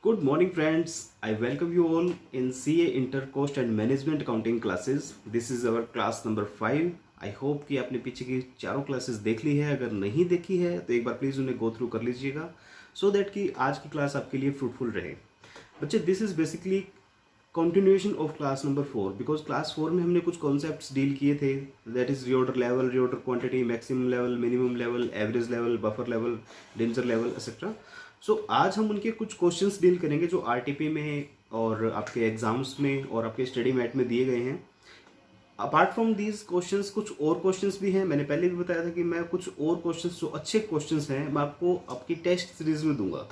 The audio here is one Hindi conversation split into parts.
Good morning, friends. I welcome you all in CA Inter Cost and Management Accounting classes. This is our class number 5. I hope कि आपने पीछे की चारों क्लासेस देख ली है. अगर नहीं देखी है तो एक बार प्लीज़ उन्हें गो थ्रू कर लीजिएगा सो दैट कि आज की क्लास आपके लिए फ्रूटफुल रहे. बच्चे, this is basically continuation of class number 4 because class 4 में हमने कुछ कॉन्सेप्ट्स डील किए थे. That is reorder level, reorder quantity, maximum level, minimum level, average level, buffer level, danger level etcetera. So आज हम उनके कुछ क्वेश्चंस डील करेंगे जो आरटीपी में और आपके एग्जाम्स में और आपके स्टडी मैट में दिए गए हैं. अपार्ट फ्रॉम दीज क्वेश्चंस कुछ और क्वेश्चंस भी हैं. मैंने पहले भी बताया था कि मैं कुछ और क्वेश्चंस जो अच्छे क्वेश्चंस हैं मैं आपको आपकी टेस्ट सीरीज में दूंगा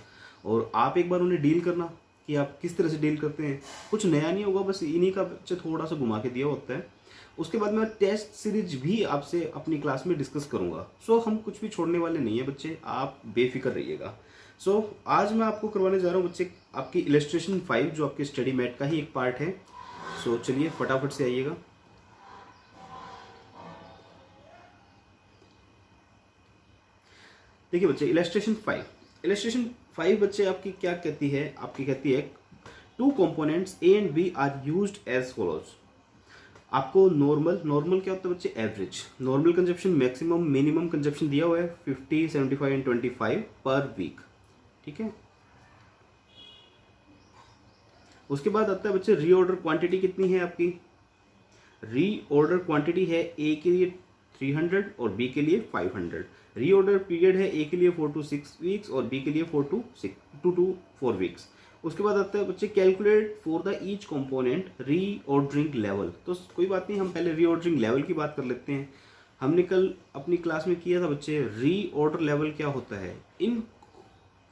और आप एक बार उन्हें डील करना कि आप किस तरह से डील करते हैं. कुछ नया नहीं होगा, बस इन्हीं का बच्चे थोड़ा सा घुमा के दिया होता है. उसके बाद मैं टेस्ट सीरीज भी आपसे अपनी क्लास में डिस्कस करूंगा. सो हम कुछ भी छोड़ने वाले नहीं है बच्चे, आप बेफिक्र रहिएगा. सो आज मैं आपको करवाने जा रहा हूँ बच्चे आपकी इलस्ट्रेशन 5 जो आपके स्टडी मैट का ही एक पार्ट है. सो चलिए फटाफट से आइएगा. देखिए बच्चे, इलस्ट्रेशन 5 बच्चे आपकी क्या कहती है, आपकी कहती है two components A and B are used as follows. आपको नॉर्मल क्या होता है बच्चे? Average. Normal consumption, maximum, minimum consumption दिया हुआ है 50, 75 एंड 25 पर वीक. ठीक है. उसके बाद आता है बच्चे रीऑर्डर क्वांटिटी कितनी है आपकी. रीऑर्डर क्वांटिटी है ए के लिए 300 और बी के लिए 500. रीऑर्डर पीरियड है ए के लिए 4 to 6 वीक्स और बी के लिए 4 to 4 वीक्स. उसके बाद आता है बच्चे calculate for the each component reordering level. तो कोई बात नहीं, हम पहले रीऑर्डरिंग लेवल की बात कर लेते हैं. हमने कल अपनी क्लास में किया था बच्चे रीऑर्डर लेवल क्या होता है.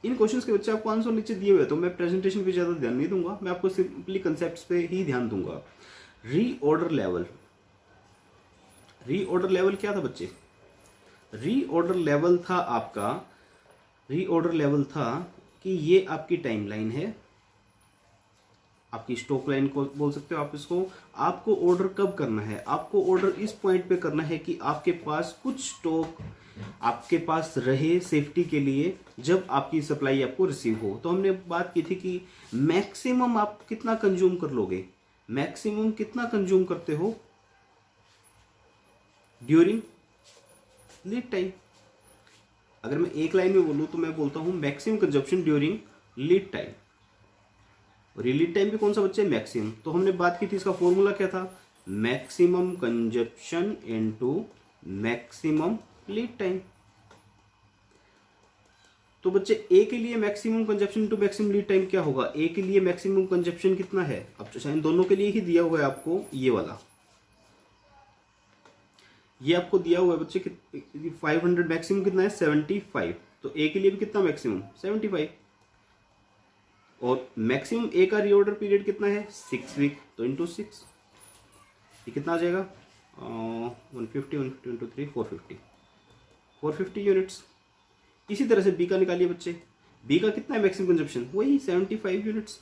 इन क्वेश्चंस के बच्चे आपको आंसर नीचे दिए हुए, तो मैं प्रेजेंटेशन पे ज़्यादा ध्यान नहीं दूंगा, मैं आपको सिंपली कंसेप्ट्स पे ही ध्यान दूंगा. रीऑर्डर लेवल क्या था बच्चे? रीऑर्डर लेवल था कि ये आपकी टाइमलाइन है, आपकी स्टॉक लाइन को बोल सकते हो आप इसको. आपको ऑर्डर कब करना है? आपको ऑर्डर इस पॉइंट पे करना है कि आपके पास कुछ स्टॉक आपके पास रहे सेफ्टी के लिए जब आपकी सप्लाई आपको रिसीव हो. तो हमने बात की थी कि मैक्सिमम आप कितना कंज्यूम कर लोगे. मैक्सिमम कितना कंज्यूम करते हो ड्यूरिंग लीड टाइम. अगर मैं एक लाइन में बोलूं तो मैं बोलता हूं maximum consumption during lead time. और ये लीड टाइम भी कौन सा बच्चे? मैक्सिमम. तो हमने बात की थी, इसका फॉर्मूला क्या था? Maximum consumption into maximum lead time. तो बच्चे ए के लिए maximum consumption into maximum lead time क्या होगा? ए के लिए मैक्सिमम कंजप्शन कितना है? अब तो शायद दोनों के लिए ही दिया हुआ है आपको. ये वाला ये आपको दिया हुआ है बच्चे 500. मैक्सिमम कितना है? 75. तो ए के लिए भी कितना मैक्सिमम? 75. और मैक्सिमम ए का रीऑर्डर पीरियड कितना है? 6 वीक. तो इंटू 6 ये कितना आ जाएगा? 150 इंटू 3 450 यूनिट्स. इसी तरह से बी का निकालिए बच्चे. बी का कितना है मैक्सिमम कंजप्शन? वही 75 यूनिट्स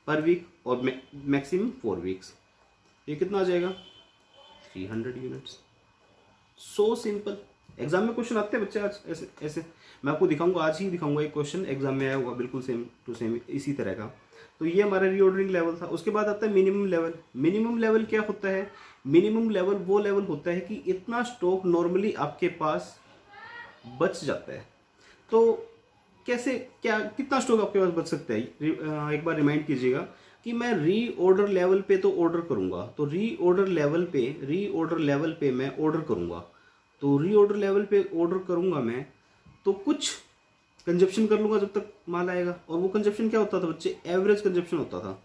पर वीक और मैक्सिमम 4 वीक्स. ये कितना आ जाएगा? 300 यूनिट्स. So simple. एग्जाम में क्वेश्चन आते हैं बच्चे आज ऐसे मैं आपको दिखाऊंगा, आज ही दिखाऊंगा. एक क्वेश्चन एग्जाम में आया हुआ बिल्कुल सेम टू सेम इसी तरह का. तो ये हमारा रीऑर्डरिंग लेवल था. उसके बाद आता है मिनिमम लेवल. मिनिमम लेवल क्या होता है? मिनिमम लेवल वो लेवल होता है कि इतना स्टॉक नॉर्मली आपके पास बच जाता है. तो कैसे, क्या कितना स्टॉक आपके पास बच सकता है? एक बार रिमाइंड कीजिएगा कि मैं रीऑर्डर लेवल पे तो ऑर्डर करूंगा. तो रीऑर्डर लेवल पे मैं ऑर्डर करूंगा. तो रीऑर्डर लेवल पे ऑर्डर करूंगा मैं, तो कुछ कंजप्शन कर लूंगा जब तक माल आएगा. और वो कंजप्शन क्या होता था बच्चे? एवरेज कंजप्शन होता था.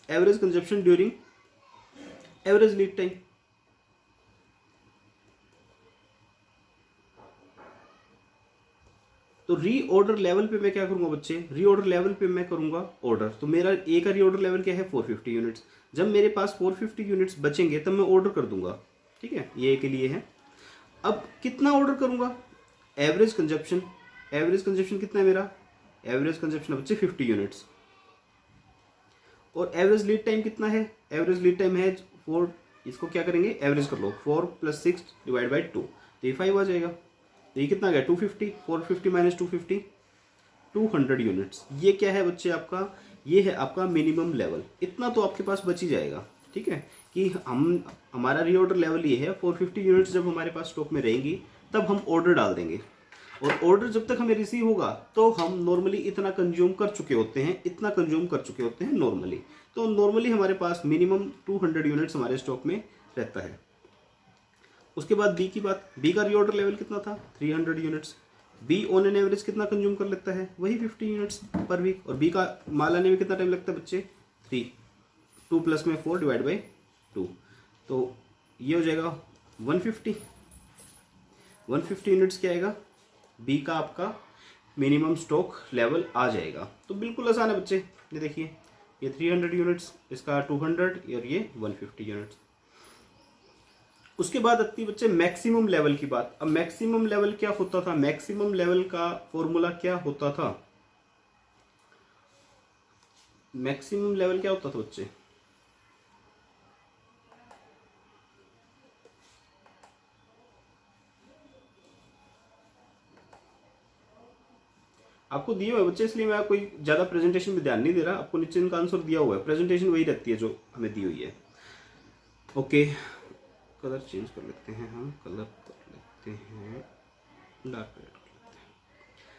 Average consumption during average lead time. तो रीऑर्डर लेवल पे मैं क्या करूंगा बच्चे? रीऑर्डर लेवल पे मैं करूंगा ऑर्डर. तो मेरा ए का रीऑर्डर लेवल क्या है? 450 यूनिट्स. जब मेरे पास 450 यूनिट्स बचेंगे तब मैं ऑर्डर कर दूंगा. ठीक है, ये ए के लिए है. अब कितना ऑर्डर करूंगा? एवरेज कंजप्शन कितना है मेरा? एवरेज कंजप्शन बच्चे 50 यूनिट्स. और एवरेज लीड टाइम कितना है? एवरेज लीड टाइम है 4. इसको क्या करेंगे? एवरेज कर लो. 4 + 6 / 2. तो ये 5 आ जाएगा. तो ये कितना आ गया? 250. 450 - 250 200 यूनिट्स। ये क्या है बच्चे आपका, ये है आपका मिनिमम लेवल। इतना तो आपके पास बच ही जाएगा, ठीक है, कि हमारा रीऑर्डर लेवल ये है 450 यूनिट्स जब हमारे पास स्टॉक में रहेंगी तब हम ऑर्डर डाल देंगे, और ऑर्डर जब तक हमें रिसीव होगा तो हम नॉर्मली इतना कंज्यूम कर चुके होते हैं, इतना कंज्यूम कर चुके होते हैं नॉर्मली। तो नॉर्मली हमारे पास मिनिमम 200 यूनिट्स हमारे स्टॉक में रहता है। उसके बाद बी की बात, बी का रीऑर्डर लेवल कितना था, 300 units. Be on an average कितना कंज्यूम कर लेता है, वही 50 यूनिट्स पर वीक। और बी का माल आने में कितना टाइम लगता है बच्चे, 3, 2 प्लस में 4 डिवाइड बाई 2, तो ये हो जाएगा 150 यूनिट्स क्या आएगा, बी का आपका मिनिमम स्टॉक लेवल आ जाएगा। तो बिल्कुल आसान है बच्चे, ये देखिए, ये 300 यूनिट्स, इसका 200 और ये 150 यूनिट्स। उसके बाद आती है बच्चे मैक्सिमम लेवल की बात। अब मैक्सिमम लेवल क्या होता था, मैक्सिमम लेवल का फॉर्मूला क्या होता था, मैक्सिमम लेवल क्या होता था बच्चे, आपको दिए हुए बच्चे, इसलिए मैं कोई ज्यादा प्रेजेंटेशन में ध्यान नहीं दे रहा, आपको नीचे इनका आंसर दिया हुआ है, प्रेजेंटेशन वही रहती है जो हमें दी हुई है। ओके, कलर चेंज कर लेते हैं, हम कलर कर लेते हैं डार्क रेड कर लेते हैं।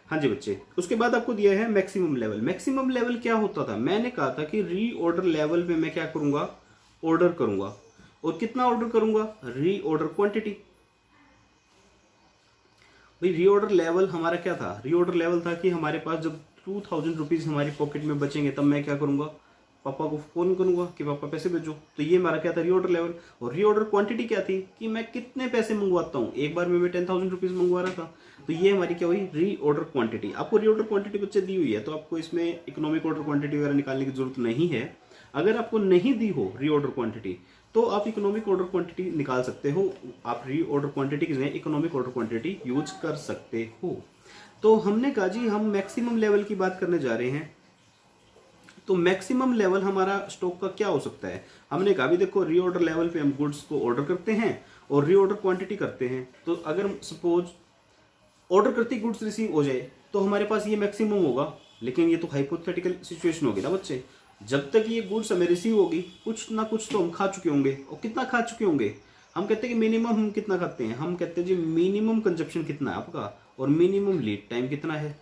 हाँ जी बच्चे, उसके बाद आपको दिया है मैक्सिमम लेवल। मैक्सिमम लेवल क्या होता था, मैंने कहा था कि री ऑर्डर लेवल पे मैं क्या करूंगा, ऑर्डर करूंगा, और कितना ऑर्डर करूंगा, री ऑर्डर क्वांटिटी। भाई री ऑर्डर लेवल हमारा क्या था, री ऑर्डर लेवल था कि हमारे पास जब 2000 रुपीज हमारी पॉकेट में बचेंगे तब मैं क्या करूंगा, पापा को फोन करूंगा कि पापा पैसे भेजो। तो ये हमारा क्या था, रीऑर्डर लेवल। और रीऑर्डर क्वांटिटी क्या थी कि मैं कितने पैसे मंगवाता हूँ, एक बार में मैं 10,000 रुपीज मंगवा रहा था, तो ये हमारी क्या हुई, रीऑर्डर क्वांटिटी। आपको रीऑर्डर क्वांटिटी बच्चे दी हुई है, तो आपको इसमें इकोनॉमिक ऑर्डर क्वांटिटी वगैरह निकालने की जरूरत नहीं है। अगर आपको नहीं दी हो रीऑर्डर क्वांटिटी तो आप इकोनॉमिक ऑर्डर क्वांटिटी निकाल सकते हो, आप रीऑर्डर क्वांटिटी की जगह इकोनॉमिक ऑर्डर क्वांटिटी यूज कर सकते हो। तो हमने कहा जी हम मैक्सिमम लेवल की बात करने जा रहे हैं, तो मैक्सिमम लेवल हमारा स्टॉक का क्या हो सकता है। हमने कहा भी देखो, रीऑर्डर लेवल पे हम गुड्स को ऑर्डर करते हैं और रीऑर्डर क्वांटिटी करते हैं। तो अगर सपोज ऑर्डर करती गुड्स रिसीव हो जाए तो हमारे पास ये मैक्सिमम होगा, लेकिन ये तो हाइपोथेटिकल सिचुएशन होगी ना बच्चे। जब तक ये गुड्स हमें रिसीव होगी कुछ ना कुछ तो हम खा चुके होंगे, और कितना खा चुके होंगे, हम कहते हैं कि मिनिमम हम कितना खाते हैं, हम कहते हैं जी मिनिमम कंजप्शन कितना है आपका और मिनिमम लीड टाइम कितना है।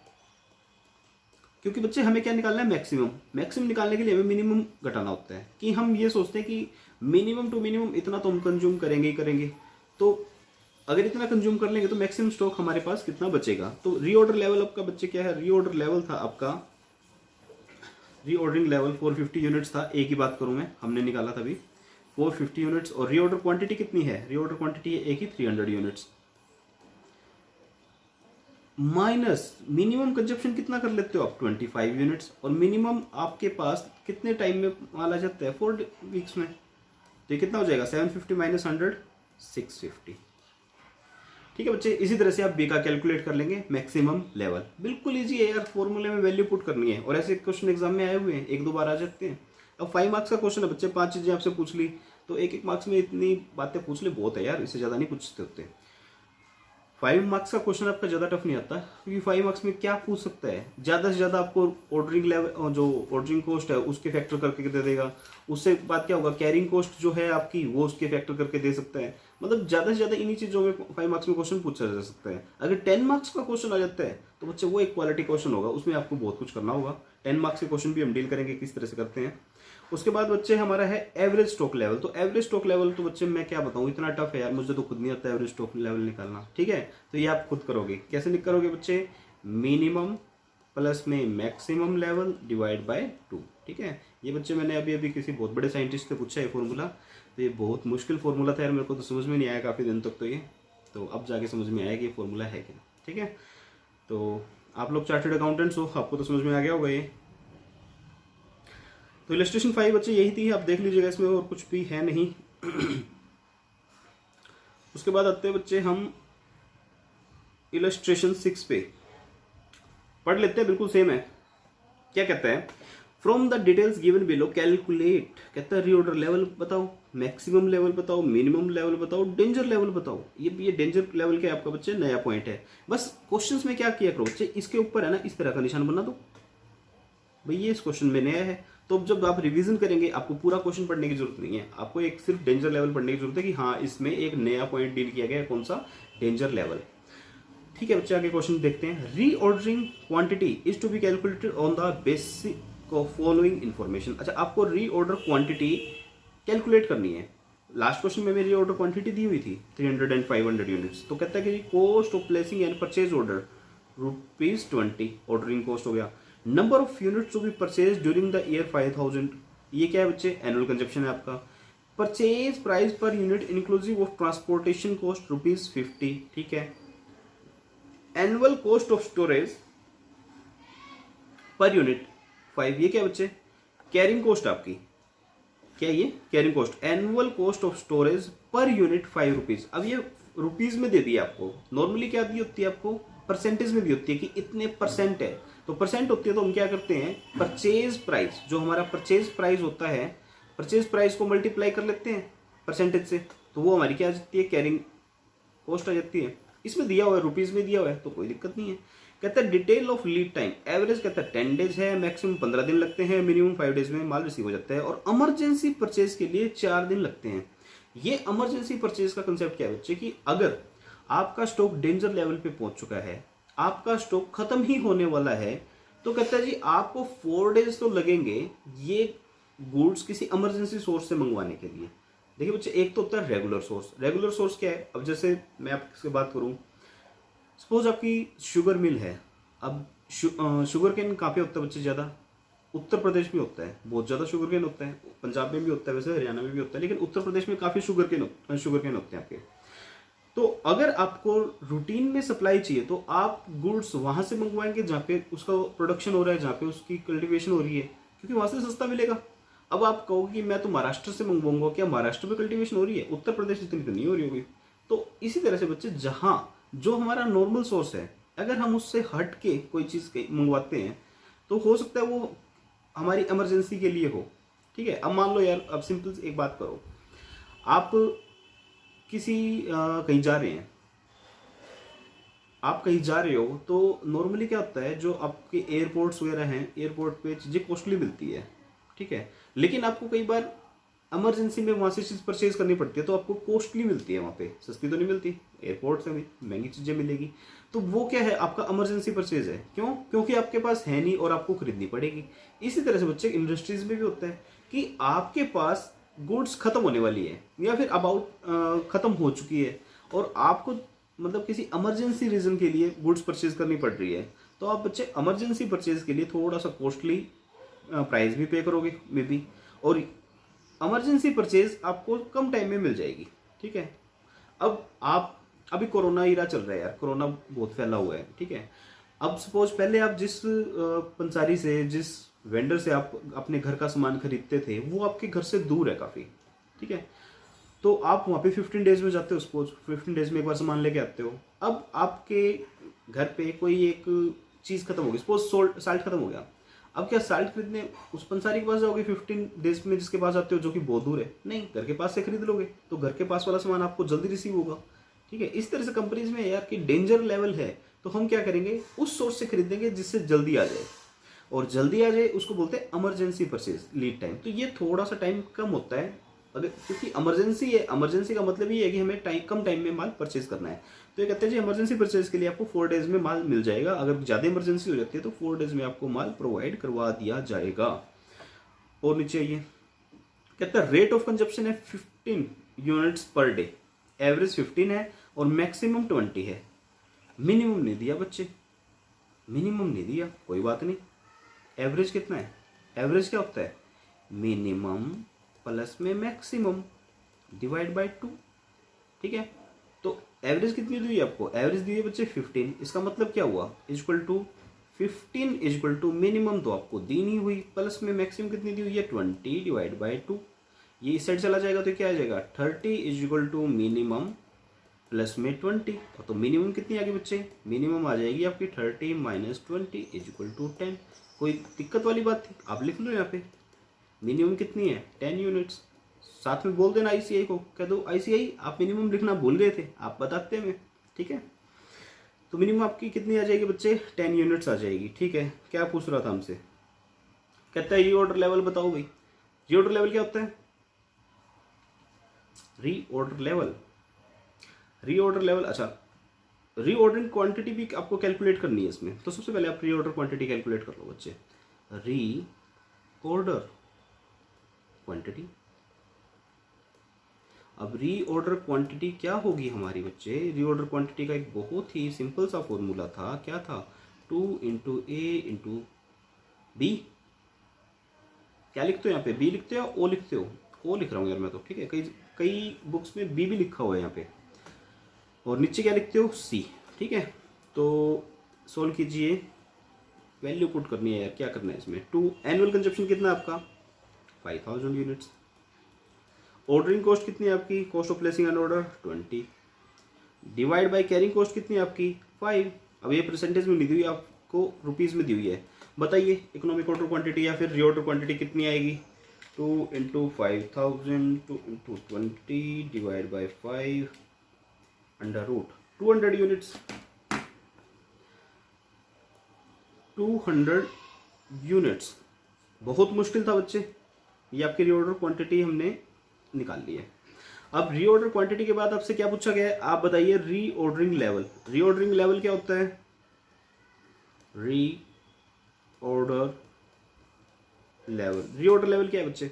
क्योंकि बच्चे हमें क्या निकालना है, मैक्सिमम। मैक्सिमम निकालने के लिए हमें मिनिमम घटाना होता है, कि हम ये सोचते हैं कि मिनिमम टू मिनिमम इतना तो हम कंज्यूम करेंगे ही करेंगे। तो अगर इतना कंज्यूम कर लेंगे तो मैक्सिमम स्टॉक हमारे पास कितना बचेगा। तो रीऑर्डर लेवल आपका बच्चे क्या है, रीऑर्डर लेवल था आपका, रीऑर्डरिंग लेवल 450 यूनिट्स था। ए की बात करूं मैं, हमने निकाला था अभी 450 यूनिट्स। और रीऑर्डर क्वांटिटी कितनी है, रीऑर्डर क्वांटिटी है ए की 300 यूनिट्स, माइनस मिनिमम कंजप्शन कितना कर लेते हो आप, 25 यूनिट्स। और मिनिमम आपके पास कितने टाइम में माल आ जाता है, 4 वीक्स में। तो ये कितना हो जाएगा, 750 माइनस 100, 650। ठीक है बच्चे, इसी तरह से आप बी का कैलकुलेट कर लेंगे मैक्सिमम लेवल। बिल्कुल इजी है यार, फॉर्मूले में वैल्यू पुट करनी है। और ऐसे क्वेश्चन एग्जाम में आए हुए हैं, 1-2 बार आ जाते हैं। अब 5 मार्क्स का क्वेश्चन है बच्चे, 5 चीजें आपसे पूछ ली, तो 1-1 मार्क्स में इतनी बातें पूछ ले बहुत है यार, इससे ज्यादा नहीं पूछते होते। 5 मार्क्स का क्वेश्चन आपका ज्यादा टफ नहीं आता, क्योंकि 5 मार्क्स में क्या पूछ सकता है, ज्यादा से ज्यादा आपको ऑर्डरिंग लेवल, जो ऑर्डरिंग कॉस्ट है उसके फैक्टर करके दे देगा। उससे बात क्या होगा, कैरिंग कॉस्ट जो है आपकी वो उसके फैक्टर करके दे सकता है। मतलब ज्यादा से ज्यादा इन्हीं चीजों में 5 मार्क्स में क्वेश्चन पूछा जा सकता है। अगर 10 मार्क्स का क्वेश्चन आ जाता है तो बच्चे वो एक क्वालिटी क्वेश्चन होगा, उसमें आपको बहुत कुछ करना होगा। 10 मार्क्स के क्वेश्चन भी हम डील करेंगे किस तरह से करते हैं। उसके बाद बच्चे हमारा है एवरेज स्टॉक लेवल। तो एवरेज स्टॉक लेवल तो बच्चे मैं क्या बताऊं, इतना टफ है यार, मुझे तो खुद नहीं आता एवरेज स्टॉक लेवल निकालना। ठीक है, तो ये आप खुद करोगे। कैसे करोगे बच्चे, मिनिमम प्लस में मैक्सिमम लेवल डिवाइड बाय 2। ठीक है, ये बच्चे मैंने अभी अभी किसी बहुत बड़े साइंटिस्ट से पूछा है फॉर्मूला, तो ये बहुत मुश्किल फॉर्मूला था यार, मेरे को तो समझ में नहीं आया काफ़ी दिन तक। तो अब जाके समझ में आया कि ये फॉर्मूला है क्या। ठीक है, तो आप लोग चार्टर्ड अकाउंटेंट्स हो, आपको तो समझ में आ गया होगा ये। तो इलस्ट्रेशन 5 बच्चे यही थी, आप देख लीजिएगा, इसमें और कुछ भी है नहीं। उसके बाद आते हैं बच्चे हम इलस्ट्रेशन 6 पे, पढ़ लेते हैं, बिल्कुल सेम है। क्या कहता है, from the details given below calculate, कहता है रीऑर्डर लेवल बताओ, मैक्सिमम लेवल बताओ, मिनिमम लेवल बताओ, डेंजर लेवल बताओ। ये डेंजर लेवल के आपका बच्चे नया पॉइंट है। बस क्वेश्चंस में क्या किया करो बच्चे, इसके ऊपर है ना इस तरह का निशान बना दो भाई, ये इस क्वेश्चन में नया है। तो जब आप रिवीजन करेंगे आपको पूरा क्वेश्चन पढ़ने की जरूरत नहीं है, आपको एक सिर्फ डेंजर लेवल पढ़ने की जरूरत है कि हाँ इसमें एक नया पॉइंट डील किया गया है, कौन सा, डेंजर लेवल। ठीक है बच्चे, आगे क्वेश्चन देखते हैं। Reordering quantity is to be calculated on the basic of following information. अच्छा, आपको रीऑर्डर क्वांटिटी कैलकुलेट करनी है। लास्ट क्वेश्चन में मेरी ऑर्डर क्वांटिटी दी हुई थी 300 एंड 500 यूनिट्स। तो कहता है कि cost of placing and purchase order ₹20, ordering cost हो गया। Number of units to be purchase during the year 5000, ये क्या है बच्चे, एनुअल कंजप्शन है आपका। Purchase price per unit inclusive of transportation cost ₹50, ठीक है। Annual cost of storage per unit 5, ये क्या बच्चे, कैरिंग कॉस्ट आपकी, क्या ये carrying cost. Annual cost of storage per unit ₹5। अब ये रुपीज में दे दिया आपको, नॉर्मली क्या दी होती है आपको, परसेंटेज में दी होती है कि इतने परसेंट है, तो परसेंट होती है तो हम क्या करते हैं, परचेज प्राइस, जो हमारा परचेज प्राइस होता है, परचेज प्राइस को मल्टीप्लाई कर लेते हैं परसेंटेज से, तो वो हमारी क्या आ जाती है, कैरिंग कॉस्ट आ जाती है। इसमें दिया हुआ है, रुपीज में दिया हुआ है तो कोई दिक्कत नहीं है। कहता है detail of lead time, average कहता है 10 डेज है, मैक्सिमम 15 दिन लगते हैं, मिनिमम 5 डेज में माल रिसीव हो जाता है, और इमरजेंसी परचेज के लिए 4 दिन लगते हैं। ये इमरजेंसी परचेज का कंसेप्ट क्या है बच्चे, कि अगर आपका स्टॉक डेंजर लेवल पे पहुंच चुका है, आपका स्टॉक खत्म ही होने वाला है, तो कहता है जी आपको 4 डेज तो लगेंगे ये गुड्स किसी इमरजेंसी सोर्स से मंगवाने के लिए। देखिए बच्चे, एक तो होता है रेगुलर सोर्स। रेगुलर सोर्स क्या है, अब जैसे मैं आपसे बात करूं, सपोज आपकी शुगर मिल है। अब शुगर केन कहाँ पे होता है बच्चे ज़्यादा, उत्तर प्रदेश में होता है, बहुत ज़्यादा शुगर केन होता है। पंजाब में भी होता है, वैसे हरियाणा में भी होता है, लेकिन उत्तर प्रदेश में काफ़ी शुगर केन होते हैं आपके। तो अगर आपको रूटीन में सप्लाई चाहिए तो आप गुड्स वहां से मंगवाएंगे जहाँ पे उसका प्रोडक्शन हो रहा है, जहाँ पे उसकी कल्टीवेशन हो रही है, क्योंकि वहां से सस्ता मिलेगा। अब आप कहोगे कि मैं तो महाराष्ट्र से मंगवाऊंगा, क्या महाराष्ट्र में कल्टीवेशन हो रही है, उत्तर प्रदेश इतनी तो नहीं हो रही होगी। तो इसी तरह से बच्चे, जहाँ जो हमारा नॉर्मल सोर्स है, अगर हम उससे हट के कोई चीज़ मंगवाते हैं तो हो सकता है वो हमारी इमरजेंसी के लिए हो। ठीक है, अब मान लो यार, अब सिंपल एक बात करो, आप किसी कहीं जा रहे हैं, आप कहीं जा रहे हो तो नॉर्मली क्या होता है, जो आपके एयरपोर्ट्स वगैरह हैं, एयरपोर्ट पे चीज़ें कॉस्टली मिलती है, ठीक है, लेकिन आपको कई बार इमरजेंसी में वहाँ से चीज़ परचेज करनी पड़ती है तो आपको कॉस्टली मिलती है, वहाँ पे सस्ती तो नहीं मिलती, एयरपोर्ट से भी महंगी चीज़ें मिलेगी। तो वो क्या है, आपका इमरजेंसी परचेज है। क्यों, क्योंकि आपके पास है नहीं और आपको खरीदनी पड़ेगी। इसी तरह से बच्चे इंडस्ट्रीज में भी होता है कि आपके पास गुड्स खत्म होने वाली है या फिर अबाउट खत्म हो चुकी है, और आपको मतलब किसी इमरजेंसी रीजन के लिए गुड्स परचेज करनी पड़ रही है, तो आप बच्चे इमरजेंसी परचेज के लिए थोड़ा सा कॉस्टली प्राइस भी पे करोगे मे बी, और इमरजेंसी परचेज आपको कम टाइम में मिल जाएगी। ठीक है, अब आप अभी कोरोना ईरा चल रहा है यार, कोरोना बहुत फैला हुआ है। ठीक है, अब सपोज पहले आप जिस पंसारी से, जिस वेंडर से आप अपने घर का सामान खरीदते थे, वो आपके घर से दूर है काफ़ी। ठीक है, तो आप वहाँ पे 15 डेज में जाते हो, सपोज 15 डेज में एक बार सामान लेके आते हो। अब आपके घर पे कोई एक चीज़ खत्म हो गई, सपोज साल्ट खत्म हो गया। अब क्या साल्ट खरीदने उस पंसारी के पास जाओगे 15 डेज में जिसके पास आते हो, जो कि बहुत दूर है? नहीं, घर के पास से खरीद लोगे, तो घर के पास वाला सामान आपको जल्दी रिसीव होगा। ठीक है, इस तरह से कंपनीज में यार कि डेंजर लेवल है, तो हम क्या करेंगे, उस सोर्स से खरीदेंगे जिससे जल्दी आ जाए, और जल्दी आ जाए उसको बोलते हैं इमरजेंसी परचेज लीड टाइम। तो ये थोड़ा सा टाइम कम होता है, अगर क्योंकि इमरजेंसी है, इमरजेंसी का मतलब ये है कि हमें कम टाइम में माल परचेज करना है। तो ये कहते हैं जी इमरजेंसी परचेज के लिए आपको 4 डेज में माल मिल जाएगा। अगर ज़्यादा इमरजेंसी हो जाती है तो 4 डेज में आपको माल प्रोवाइड करवा दिया जाएगा। और नीचे आइए, कहता है रेट ऑफ कंजप्शन है 15 यूनिट्स पर डे, एवरेज 15 है और मैक्सिमम 20 है। मिनिमम नहीं दिया बच्चे, मिनिमम नहीं दिया, कोई बात नहीं। एवरेज कितना है, एवरेज क्या होता है, मिनिमम प्लस में मैक्सिमम डिवाइड बाय 2। ठीक है, तो एवरेज कितनी दी है आपको, एवरेज दी है बच्चे 15। इसका मतलब क्या हुआ, equal to 15 equal to minimum तो आपको दी नहीं हुई, प्लस में मैक्सिमम कितनी दी हुई है 20 डिवाइड बाय 2। ये इस साइड चला जाएगा तो क्या आ जाएगा 30 इक्वल टू मिनिमम प्लस में 20। तो मिनिमम कितनी आ गई बच्चे, मिनिमम आ जाएगी आपकी 30 माइनस 20 इक्वल टू 10। कोई दिक्कत वाली बात थी? आप लिख लो यहाँ पे मिनिमम कितनी है 10 यूनिट्स। साथ में बोल देना आईसीआई को, कह दो आईसीआई आप मिनिमम लिखना भूल गए थे, आप बताते हमें, ठीक है। तो मिनिमम आपकी कितनी आ जाएगी बच्चे 10 यूनिट्स आ जाएगी, ठीक है। क्या पूछ रहा था हमसे, कहता है रीऑर्डर लेवल बताओ भाई। रीऑर्डर लेवल क्या होता है? रीऑर्डर लेवल, रीऑर्डर लेवल, अच्छा रीऑर्डरिंग क्वांटिटी भी आपको कैलकुलेट करनी है इसमें। तो सबसे पहले आप रीऑर्डर क्वांटिटी कैलकुलेट कर लो बच्चे। रीऑर्डर क्वांटिटी, अब रीऑर्डर क्वांटिटी क्या होगी हमारी बच्चे? रीऑर्डर क्वांटिटी का एक बहुत ही सिंपल सा फॉर्मूला था, क्या था? 2 इंटू ए इंटू बी। क्या लिखते हो यहाँ पे? बी लिखते हो ओ लिखते हो? ओ लिख रहा हूँ यार मैं तो, ठीक है। कई कई बुक्स में बी भी लिखा हुआ है यहाँ पे, और नीचे क्या लिखते हो? सी, ठीक है। तो सोल्व कीजिए, वैल्यू पुट करनी है यार, क्या करना है इसमें? 2 एनुअल कंजप्शन कितना है आपका? 5000 यूनिट्स। ऑर्डरिंग कॉस्ट कितनी है आपकी? Cost of placing an order 20 divide by carrying cost कितनी है आपकी? 5। अब ये परसेंटेज में नहीं दी हुई आपको, रुपीज़ में दी हुई है। बताइए इकोनॉमिक ऑर्डर क्वांटिटी या फिर रीऑर्डर क्वांटिटी कितनी आएगी? 2 into 5000 2 into 20 divide by 5 under root 200 units. 200 units बहुत मुश्किल था बच्चे, ये आपकी रीऑर्डर क्वांटिटी हमने निकाल ली है। अब रीऑर्डर क्वांटिटी के बाद आपसे क्या पूछा गया है? आप बताइए रीऑर्डरिंग लेवल। रीऑर्डरिंग लेवल क्या होता है? रीऑर्डर लेवल, रीऑर्डर लेवल क्या है बच्चे?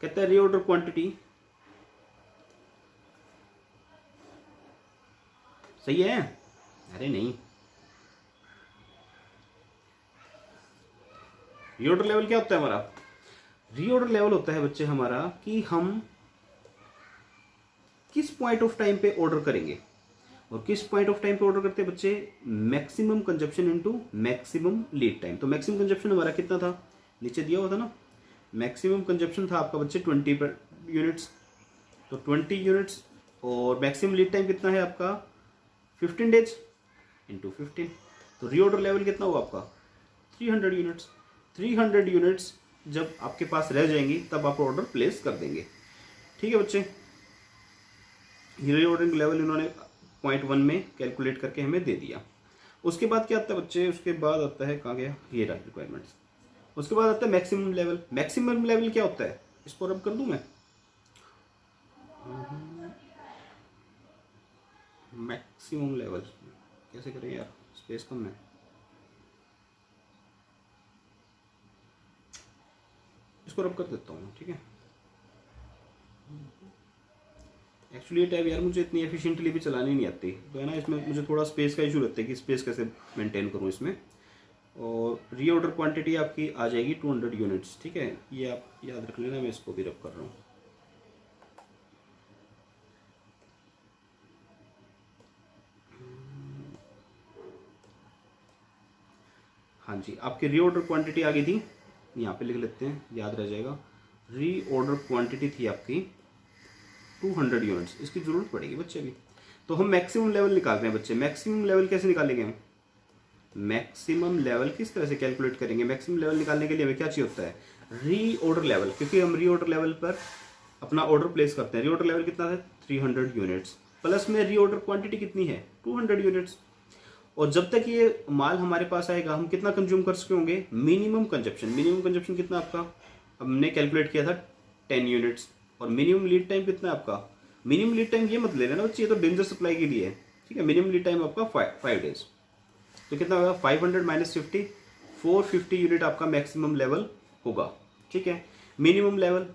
कहता है रीऑर्डर क्वांटिटी, सही है? अरे नहीं, रीऑर्डर लेवल क्या होता है हमारा? रीऑर्डर लेवल होता है बच्चे हमारा कि हम किस पॉइंट ऑफ टाइम पे ऑर्डर करेंगे, और किस पॉइंट ऑफ टाइम पे ऑर्डर करते हैं बच्चे? Maximum consumption into maximum lead time. तो मैक्सिमम कंजप्शन हमारा कितना था? नीचे दिया हुआ था ना, मैक्सिमम कंजप्शन था आपका बच्चे 20 यूनिट्स। तो 20 यूनिट्स, और मैक्सिमम लीड टाइम कितना है आपका? 15 डेज इंटू 15। तो रीऑर्डर लेवल कितना हुआ आपका? 300 यूनिट्स। 300 यूनिट्स जब आपके पास रह जाएंगी तब आप ऑर्डर प्लेस कर देंगे, ठीक है बच्चे। रीऑर्डरिंग लेवल इन्होंने पॉइंट 1 में कैलकुलेट करके हमें दे दिया। उसके बाद क्या आता है बच्चे? उसके बाद आता है, कहाँ गया ये रहा रिक्वायरमेंट्स। उसके बाद आता है मैक्सिमम लेवल। मैक्सिमम लेवल क्या होता है? इसको रब कर दूं मैं, मैक्सिमम लेवल कैसे करें यार, स्पेस कम है। इसको रब कर देता हूँ, ठीक है। एक्चुअली ये टैब यार मुझे इतनी एफिशिएंटली भी चलानी नहीं आती, तो है ना, इसमें मुझे थोड़ा स्पेस का इशू रहता है कि स्पेस कैसे मेंटेन करूँ इसमें। और रीऑर्डर क्वांटिटी आपकी आ जाएगी 200 यूनिट्स, ठीक है। ये आप याद रख लेना, मैं इसको भी रब कर रहा हूँ। हाँ जी, आपकी रीऑर्डर क्वांटिटी आ गई थी, यहाँ पे लिख लेते हैं, याद रह जाएगा। रीऑर्डर क्वांटिटी थी आपकी 200 यूनिट्स। इसकी ज़रूरत पड़ेगी बच्चे अभी। तो हम मैक्सिमम लेवल निकाल रहे हैं बच्चे। मैक्सिमम लेवल कैसे निकालेंगे हम? मैक्सिमम लेवल किस तरह से कैलकुलेट करेंगे? मैक्सिमम लेवल निकालने के लिए हमें क्या चाहिए होता है? रीऑर्डर लेवल, क्योंकि हम रीऑर्डर लेवल पर अपना ऑर्डर प्लेस करते हैं। रीऑर्डर लेवल कितना है? 300 यूनिट्स, प्लस में रीऑर्डर क्वांटिटी कितनी है? 200 यूनिट्स। और जब तक ये माल हमारे पास आएगा हम कितना कंज्यूम कर सके होंगे? Minimum consumption. मिनिमम कंजप्शन कितना आपका? हमने कैलकुलेट किया था 10 यूनिट्स। और मिनिमम लीड टाइम कितना है आपका? मिनिमम लीड टाइम ये मत ले लेना बच्चे, ये तो डेंजर सप्लाई के लिए है, ठीक है। मिनिमम लीड टाइम आपका 5 डेज। तो कितना होगा? 500 माइनस 50, 450 यूनिट आपका मैक्सिमम लेवल होगा, ठीक है। मिनिमम लेवल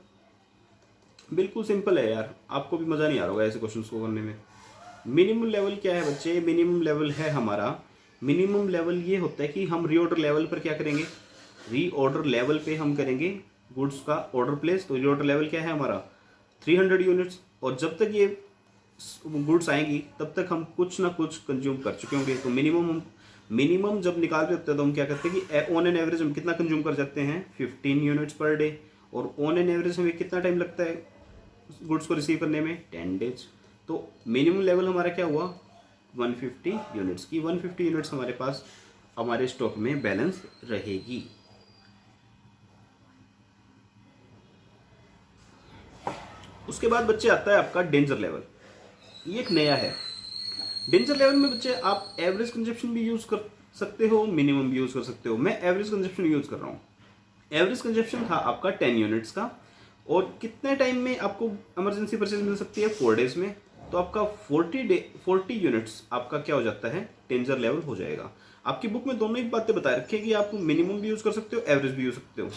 बिल्कुल सिंपल है यार, आपको भी मज़ा नहीं आ रहा होगा ऐसे क्वेश्चन को करने में। मिनिमम लेवल क्या है बच्चे? मिनिमम लेवल है हमारा, मिनिमम लेवल ये होता है कि हम रीऑर्डर लेवल पर क्या करेंगे? रीऑर्डर लेवल पे हम करेंगे गुड्स का ऑर्डर प्लेस। तो रीऑर्डर लेवल क्या है हमारा? 300 यूनिट्स। और जब तक ये गुड्स आएंगी तब तक हम कुछ ना कुछ कंज्यूम कर चुके होंगे। तो मिनिमम जब निकाल रहे होते हैं तो हम क्या करते हैं कि ऑन एन एवरेज हम कितना कंज्यूम कर सकते हैं? 15 यूनिट्स पर डे। और ऑन एन एवरेज हमें कितना टाइम लगता है गुड्स को रिसीव करने में? 10 डेज। तो मिनिमम लेवल हमारा क्या हुआ? 150 यूनिट्स की। 150 यूनिट्स हमारे पास हमारे स्टॉक में बैलेंस रहेगी। उसके बाद बच्चे आता है आपका डेंजर लेवल। ये एक नया है। डेंजर लेवल में बच्चे आप एवरेज कंजप्शन भी यूज कर सकते हो, मिनिमम भी यूज कर सकते हो। मैं एवरेज कंजप्शन यूज कर रहा हूँ। एवरेज कंजप्शन था आपका 10 यूनिट्स का, और कितने टाइम में आपको इमरजेंसी परचेज मिल सकती है? 4 डेज में। तो आपका 40 यूनिट्स आपका क्या हो जाता है? डेंजर लेवल हो जाएगा। आपकी बुक में दोनों ही बातें बता रखी है कि आप मिनिमम भी यूज कर सकते हो, एवरेज भी यूज सकते हो।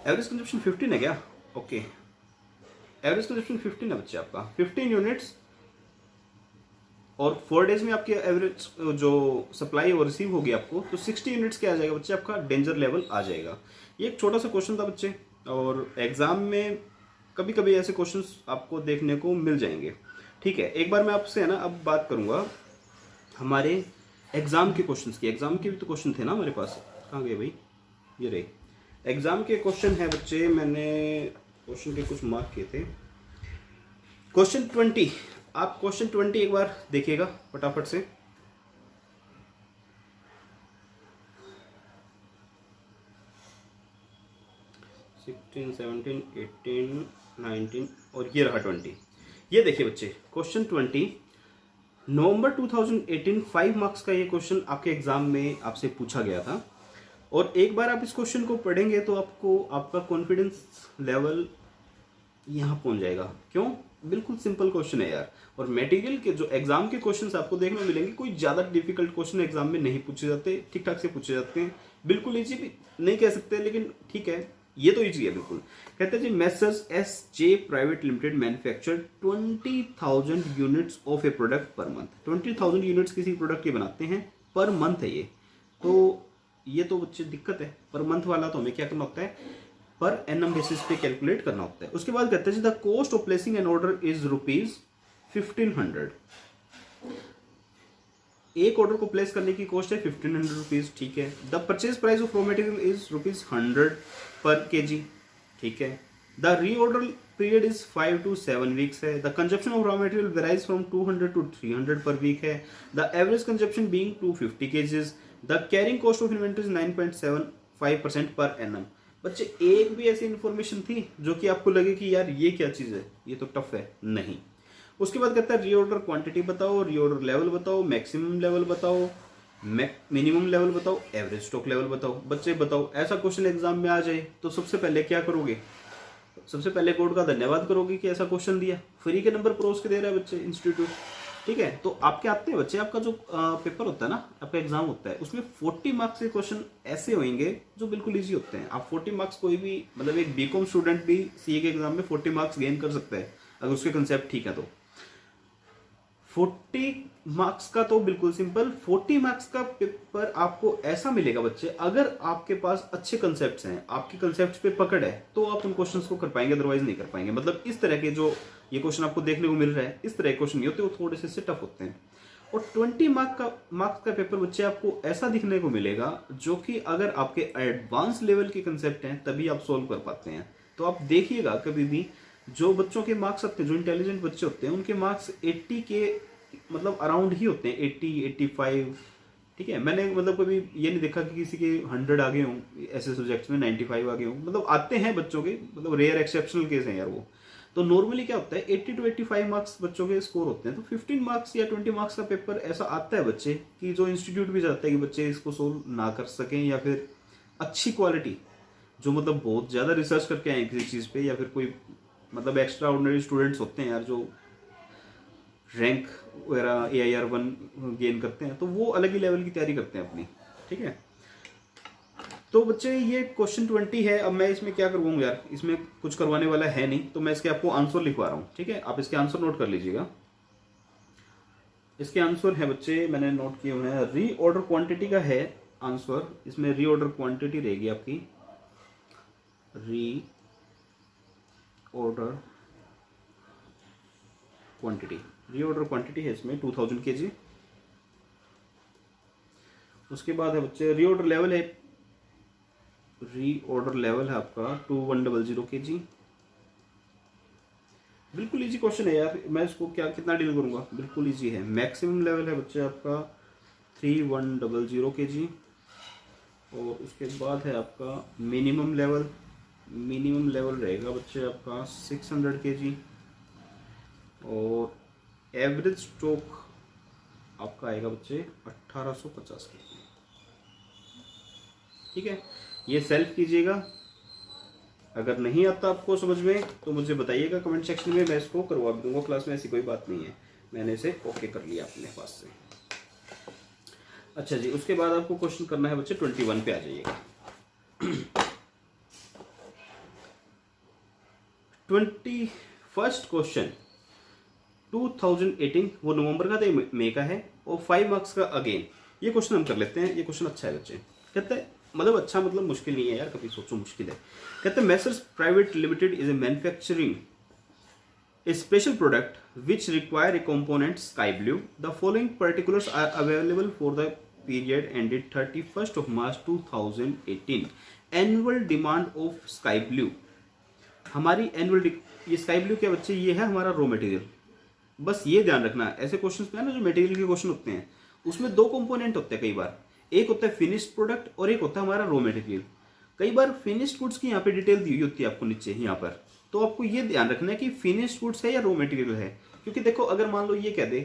एवरेज कंजप्शन 15 है क्या? ओके, एवरेज कंजप्शन 15 है बच्चे आपका, 15 यूनिट्स, और 4 डेज में आपकी एवरेज जो सप्लाई वो रिसीव होगी आपको, तो 60 यूनिट्स क्या आ जाएगा बच्चे? आपका डेंजर लेवल आ जाएगा। ये एक छोटा सा क्वेश्चन था बच्चे, और एग्जाम में कभी कभी ऐसे क्वेश्चंस आपको देखने को मिल जाएंगे। ठीक है, एक बार मैं आपसे है ना अब बात करूंगा हमारे एग्जाम के क्वेश्चंस की। एग्जाम के भी तो क्वेश्चन थे ना हमारे पास, कहाँ गए भाई? ये रहे एग्जाम के क्वेश्चन है बच्चे, मैंने क्वेश्चन के कुछ मार्क किए थे। क्वेश्चन 20, आप क्वेश्चन 20 एक बार देखिएगा फटाफट से। सिक्सटीन, 17, 18, 19 और ये रहा 20। ये देखिए बच्चे, क्वेश्चन 20 नवंबर 2018, 5 मार्क्स का ये क्वेश्चन आपके एग्जाम में आपसे पूछा गया था। और एक बार आप इस क्वेश्चन को पढ़ेंगे तो आपको आपका कॉन्फिडेंस लेवल यहाँ पहुंच जाएगा। क्यों? बिल्कुल सिंपल क्वेश्चन है यार। और मटेरियल के जो एग्जाम के क्वेश्चंस आपको देखने को मिलेंगे, कोई ज्यादा डिफिकल्ट क्वेश्चन एग्जाम में नहीं पूछे जाते, ठीक ठाक से पूछे जाते हैं। बिल्कुल इजी भी नहीं कह सकते, लेकिन ठीक है, ये तो इजी है बिल्कुल। कहते हैं जी, messrs SJ private limited manufacture 20,000 units of a product per month. 20,000 units किसी प्रोडक्ट के बनाते हैं, पर मंथ है ये। तो ये तो बच्चे दिक्कत है, पर मंथ वाला तो हमें क्या करना होता है? पर एनम बेसिस पे कैलकुलेट करना होता है। उसके बाद कहते हैं the cost of placing an order is ₹1500। एक ऑर्डर को प्लेस करने की कॉस्ट है 1500 रुपीज, ठीक है। The purchase price of raw material is ₹100 per kg, ठीक है। The reorder period is 5 to 7 weeks है। The consumption of raw material varies from 200 to 300 per week है। The average consumption being 250 kgs। The carrying cost of inventory 9.75% per annum. बच्चे एक भी ऐसी इंफॉर्मेशन थी जो कि आपको लगे कि यार ये क्या चीज है, ये तो टफ है? नहीं। उसके बाद कहता है रीऑर्डर क्वांटिटी बताओ, रीऑर्डर लेवल बताओ, मैक्सिमम लेवल बताओ, मिनिमम लेवल बताओ, एवरेज स्टॉक लेवल बताओ। बच्चे बताओ, ऐसा क्वेश्चन एग्जाम में आ जाए तो सबसे पहले क्या करोगे? सबसे पहले कोड का धन्यवाद करोगे कि ऐसा क्वेश्चन दिया। फ्री के नंबर परोस के दे रहा है बच्चे इंस्टीट्यूट, ठीक है। तो आपके आते हैं बच्चे, आपका जो पेपर होता है ना, आपका एग्जाम होता है, उसमें 40 मार्क्स के क्वेश्चन ऐसे होंगे जो बिल्कुल इजी होते हैं। आप 40 मार्क्स, कोई भी मतलब एक बीकॉम स्टूडेंट भी सीए के एग्जाम में 40 मार्क्स गेन कर सकता है अगर उसके कंसेप्ट ठीक है तो। 40 मार्क्स का तो बिल्कुल सिंपल। 40 मार्क्स का पेपर आपको ऐसा मिलेगा बच्चे, अगर आपके पास अच्छे कंसेप्ट्स हैं, आपके कंसेप्ट्स पे पकड़ है, तो आप उन क्वेश्चंस को कर पाएंगे, अदरवाइज नहीं कर पाएंगे। मतलब इस तरह के जो ये क्वेश्चन आपको देखने को मिल रहा है, इस तरह के क्वेश्चन नहीं होते, वो थोड़े से टफ होते हैं। और 20 मार्क्स का पेपर बच्चे आपको ऐसा दिखने को मिलेगा जो कि अगर आपके एडवांस लेवल के कंसेप्ट हैं तभी आप सोल्व कर पाते हैं। तो आप देखिएगा कभी भी जो बच्चों के मार्क्स आते हैं, जो इंटेलिजेंट बच्चे होते हैं, उनके मार्क्स 80 के मतलब अराउंड ही होते हैं, 80, 85, ठीक है। मैंने मतलब कभी ये नहीं देखा कि किसी के 100 आ गए हों, ऐसे सब्जेक्ट्स में 95 आ गए हों। मतलब आते हैं बच्चों के, मतलब रेयर एक्सेप्शनल केस हैं यार वो। तो नॉर्मली क्या होता है, 80 to 85 मार्क्स बच्चों के स्कोर होते हैं। तो 15 मार्क्स या 20 मार्क्स का पेपर ऐसा आता है बच्चे कि जो इंस्टीट्यूट भी चाहता है कि बच्चे इसको सोल्व ना कर सकें, या फिर अच्छी क्वालिटी जो मतलब बहुत ज़्यादा रिसर्च करके आए किसी चीज़ पे, या फिर कोई मतलब एक्स्ट्रा ऑर्डिनरी स्टूडेंट्स होते हैं यार जो रैंक वगैरह AIR1 गेन करते हैं, तो वो अलग ही लेवल की तैयारी करते हैं अपनी, ठीक है। तो बच्चे ये क्वेश्चन 20 है। अब मैं इसमें क्या करवाऊँ यार, इसमें कुछ करवाने वाला है नहीं, तो मैं इसके आपको आंसर लिखवा रहा हूँ, ठीक है। आप इसके आंसर नोट कर लीजिएगा। इसके आंसर है बच्चे, मैंने नोट किए हुए हैं। रीऑर्डर क्वांटिटी का है आंसर, इसमें रीऑर्डर क्वांटिटी रहेगी आपकी, रीऑर्डर क्वांटिटी है इसमें 2000 kg। उसके बाद है बच्चे रीऑर्डर लेवल है, आपका 2100 kg। बिल्कुल इजी क्वेश्चन है यार, मैं इसको क्या कितना डील करूंगा, बिल्कुल इजी है। मैक्सिमम लेवल है बच्चे आपका 3100 kg। और उसके बाद है आपका मिनिमम लेवल रहेगा बच्चे आपका 600 kg। और एवरेज स्ट्रोक आपका आएगा बच्चे 1850 kg। ठीक है, ये सेल्फ कीजिएगा। अगर नहीं आता आपको समझ में तो मुझे बताइएगा कमेंट सेक्शन में, मैं इसको करवा दूंगा क्लास में, ऐसी कोई बात नहीं है। मैंने इसे ओके कर लिया अपने पास से। अच्छा जी, उसके बाद आपको क्वेश्चन करना है बच्चे 21 पे आ जाइएगा। 21st क्वेश्चन 2018, वो नवंबर का था, मई का है, और 5 मार्क्स का अगेन। ये क्वेश्चन हम कर लेते हैं। ये क्वेश्चन अच्छा है बच्चे। कहते हैं मतलब अच्छा मतलब मुश्किल नहीं है यार, कभी सोचो मुश्किल है। कहते हैं Messrs private limited is a manufacturing a special product which require a component sky blue. The following particulars are available for the period ended 31st of March 2018. Annual demand of sky blue. हमारी एनुअल, ये स्काई ब्लू क्या बच्चे, ये है हमारा रॉ मटेरियल। बस ये ध्यान रखना, ऐसे क्वेश्चंस में है ना जो मटेरियल के क्वेश्चन होते हैं, उसमें दो कंपोनेंट होते हैं कई बार। एक होता है फिनिश्ड प्रोडक्ट और एक होता है हमारा रॉ मटेरियल। कई बार फिनिश्ड गुड्स की यहाँ पे डिटेल दी हुई होती है आपको नीचे यहाँ पर, तो आपको ये ध्यान रखना है कि फिनिश्ड गुड्स है या रॉ मटेरियल है। क्योंकि देखो अगर मान लो ये कह दे